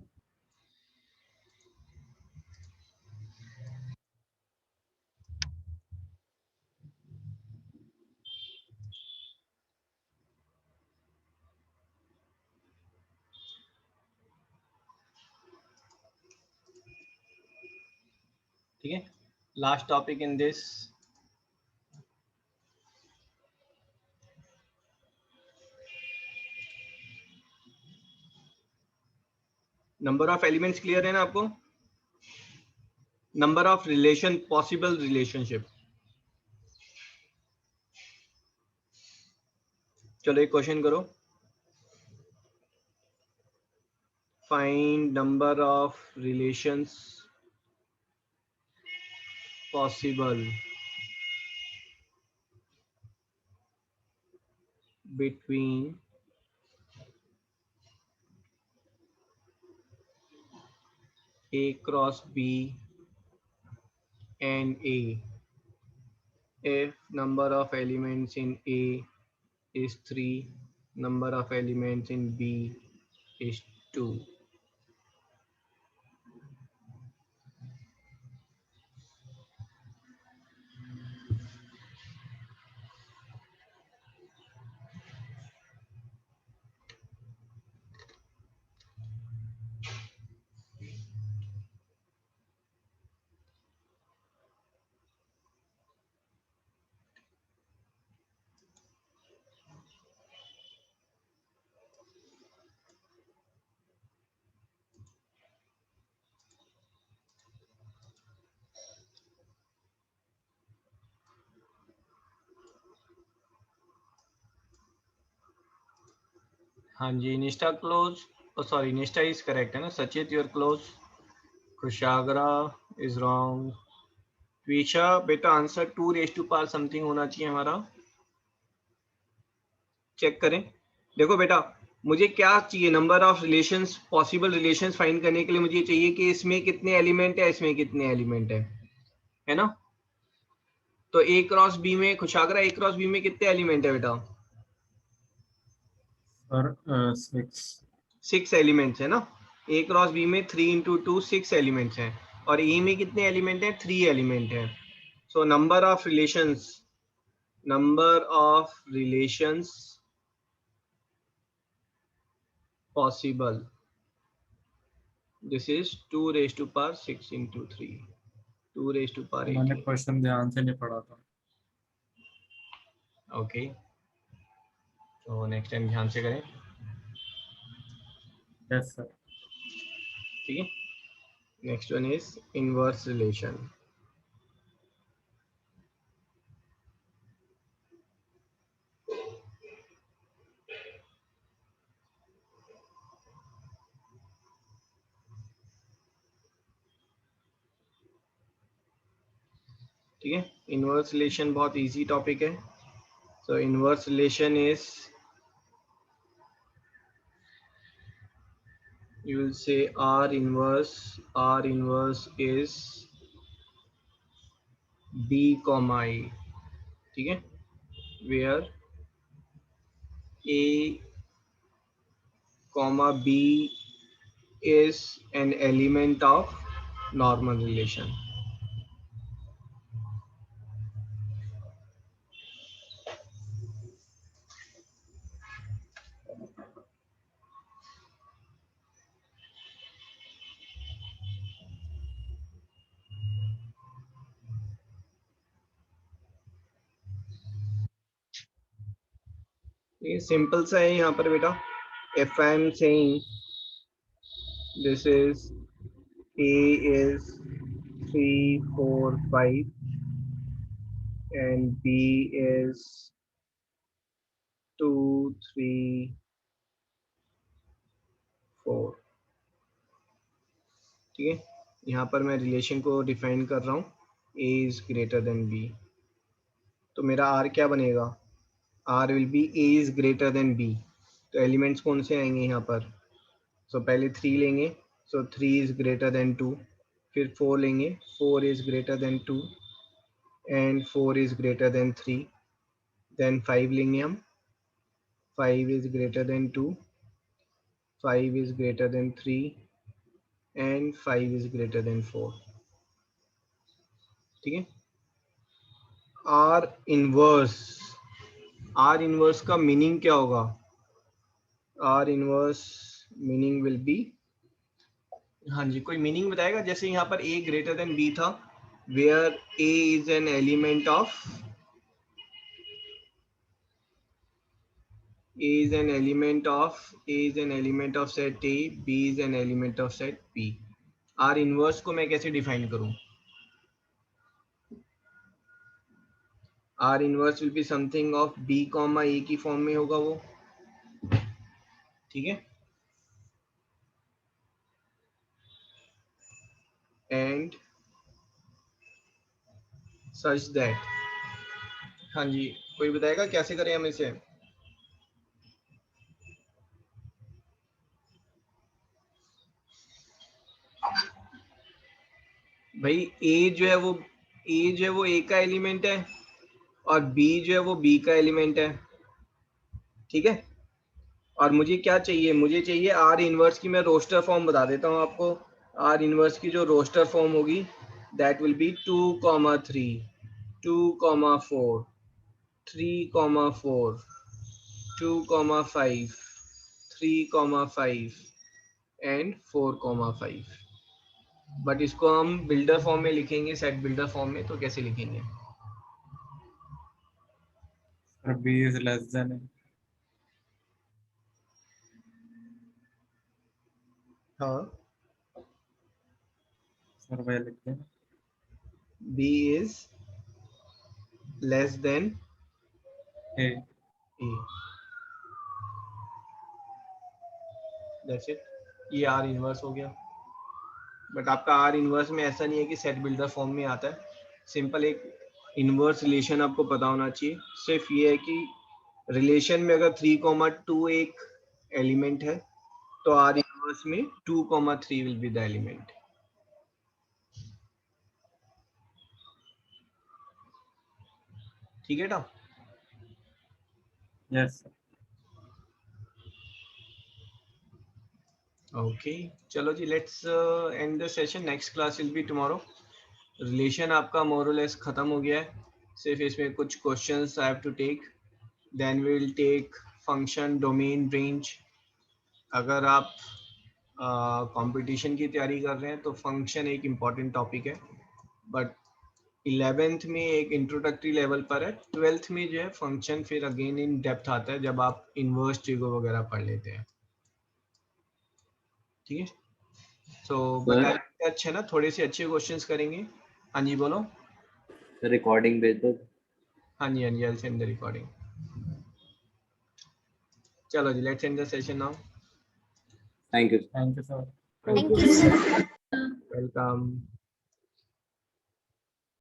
ठीक है, last topic in this, number of elements clear है ना आपको? Number of relation, possible relationship. चलो एक क्वेश्चन करो, find number of relations possible between A cross B and A if number of elements in A is 3, number of elements in B is 2. हाँ जी, Nishtha close, sorry Nishtha is correct है ना, Sachit your close, Kushagra is wrong, Visha बेटा answer 2 raise to power something होना चाहिए हमारा, चेक करें। देखो बेटा, मुझे क्या चाहिए, number of relations, possible relations find करने के लिए मुझे चाहिए कि इसमें कितने एलिमेंट है, इसमें कितने एलिमेंट है ना? तो ए क्रॉस बी में, खुशागरा ए क्रॉस बी में कितने एलिमेंट है बेटा? सर 6 6 एलिमेंट्स है ना। ए क्रॉस बी में 3 इंटू 2 6 एलिमेंट्स हैं, और ए में कितने एलिमेंट है? 3 एलिमेंट है। So number of relations, number of relations possible, this is 2 raised to power 6 into 3, 2 raised to power मैंने 18. क्वेश्चन ध्यान से नहीं पढ़ा था। ओके, तो नेक्स्ट टाइम ध्यान से करें, यस सर। ठीक है। Next one is inverse relation. ठीक है, इनवर्स रिलेशन बहुत इजी टॉपिक है। सो inverse relation is, you will say R inverse is B comma A, ठीक है, where A comma B is an element of normal relation. ये सिंपल सा है यहाँ पर बेटा, if I am saying this is A is 3 4 5 and B is 2 3 4, ठीक है, यहाँ पर मैं रिलेशन को डिफाइन कर रहा हूँ, A is greater than B, तो मेरा R क्या बनेगा? R will be A is greater than B, तो एलिमेंट्स कौन से आएंगे यहाँ पर? सो पहले 3 लेंगे, सो 3 इज ग्रेटर देन 2, फिर 4 लेंगे, 4 is greater than 2 and 4 is greater than 3, then 5 लेंगे हम, 5 is greater than 2, 5 is greater than 3 and 5 is greater than 4. ठीक है। R इनवर्स का मीनिंग क्या होगा? R inverse meaning will be, हाँ जी, कोई मीनिंग बताएगा? जैसे यहाँ पर A ग्रेटर देन B था, where A is an element of, A is an element of set A, B is an element of set B. R inverse को मैं कैसे डिफाइन करूं? R inverse will be something of B, A की फॉर्म में होगा वो, ठीक है, and such that, हाँ जी, कोई बताएगा कैसे करें हम इसे? भाई A जो है वो A का एलिमेंट है और B जो है वो B का एलिमेंट है, ठीक है। और मुझे क्या चाहिए? मुझे चाहिए R इनवर्स की, मैं रोस्टर फॉर्म बता देता हूँ आपको। R इनवर्स की जो रोस्टर फॉर्म होगी that will be 2, 3, 2, 4, 3, 4, 2, 5, 3, 5 and 4, 5। But इसको हम बिल्डर फॉर्म में लिखेंगे, सेट बिल्डर फॉर्म में, तो कैसे लिखेंगे? Sir B is less than A. हाँ, सर वही लिखते हैं। B is less than A. A, that's it। ये R इनवर्स हो गया। बट आपका R इनवर्स में ऐसा नहीं है कि सेट बिल्डर फॉर्म में आता है, सिंपल एक इनवर्स रिलेशन आपको पता होना चाहिए। सिर्फ ये है कि रिलेशन में अगर 3, 2 एक एलिमेंट है तो R इनवर्स में 2, 3 विल बी द एलिमेंट। ठीक है ना? Yes sir. ओके, चलो जी, let's end the session. Next class will be tomorrow. Relation आपका मोर और लेस खत्म हो गया है, सिर्फ इसमें कुछ questions I have to take, then we will take function, domain, range. अगर आप कंपटीशन की तैयारी कर रहे हैं तो फंक्शन एक इम्पॉर्टेंट टॉपिक है, बट 11th में एक इंट्रोडक्टरी लेवल पर है, 12th में जो है फंक्शन फिर अगेन इन डेप्थ आता है जब आप इनवर्स ट्रिगर वगैरह पढ़ लेते हैं। ठीक है, सो बताया अच्छा ना, थोड़े से अच्छे क्वेश्चंस करेंगे। हाँ जी बोलो। रिकॉर्डिंग भेज दो। हाँ जी, I will send the recording. चलो जी, let's end the session now. Thank you. Thank you sir. Thank you. Welcome.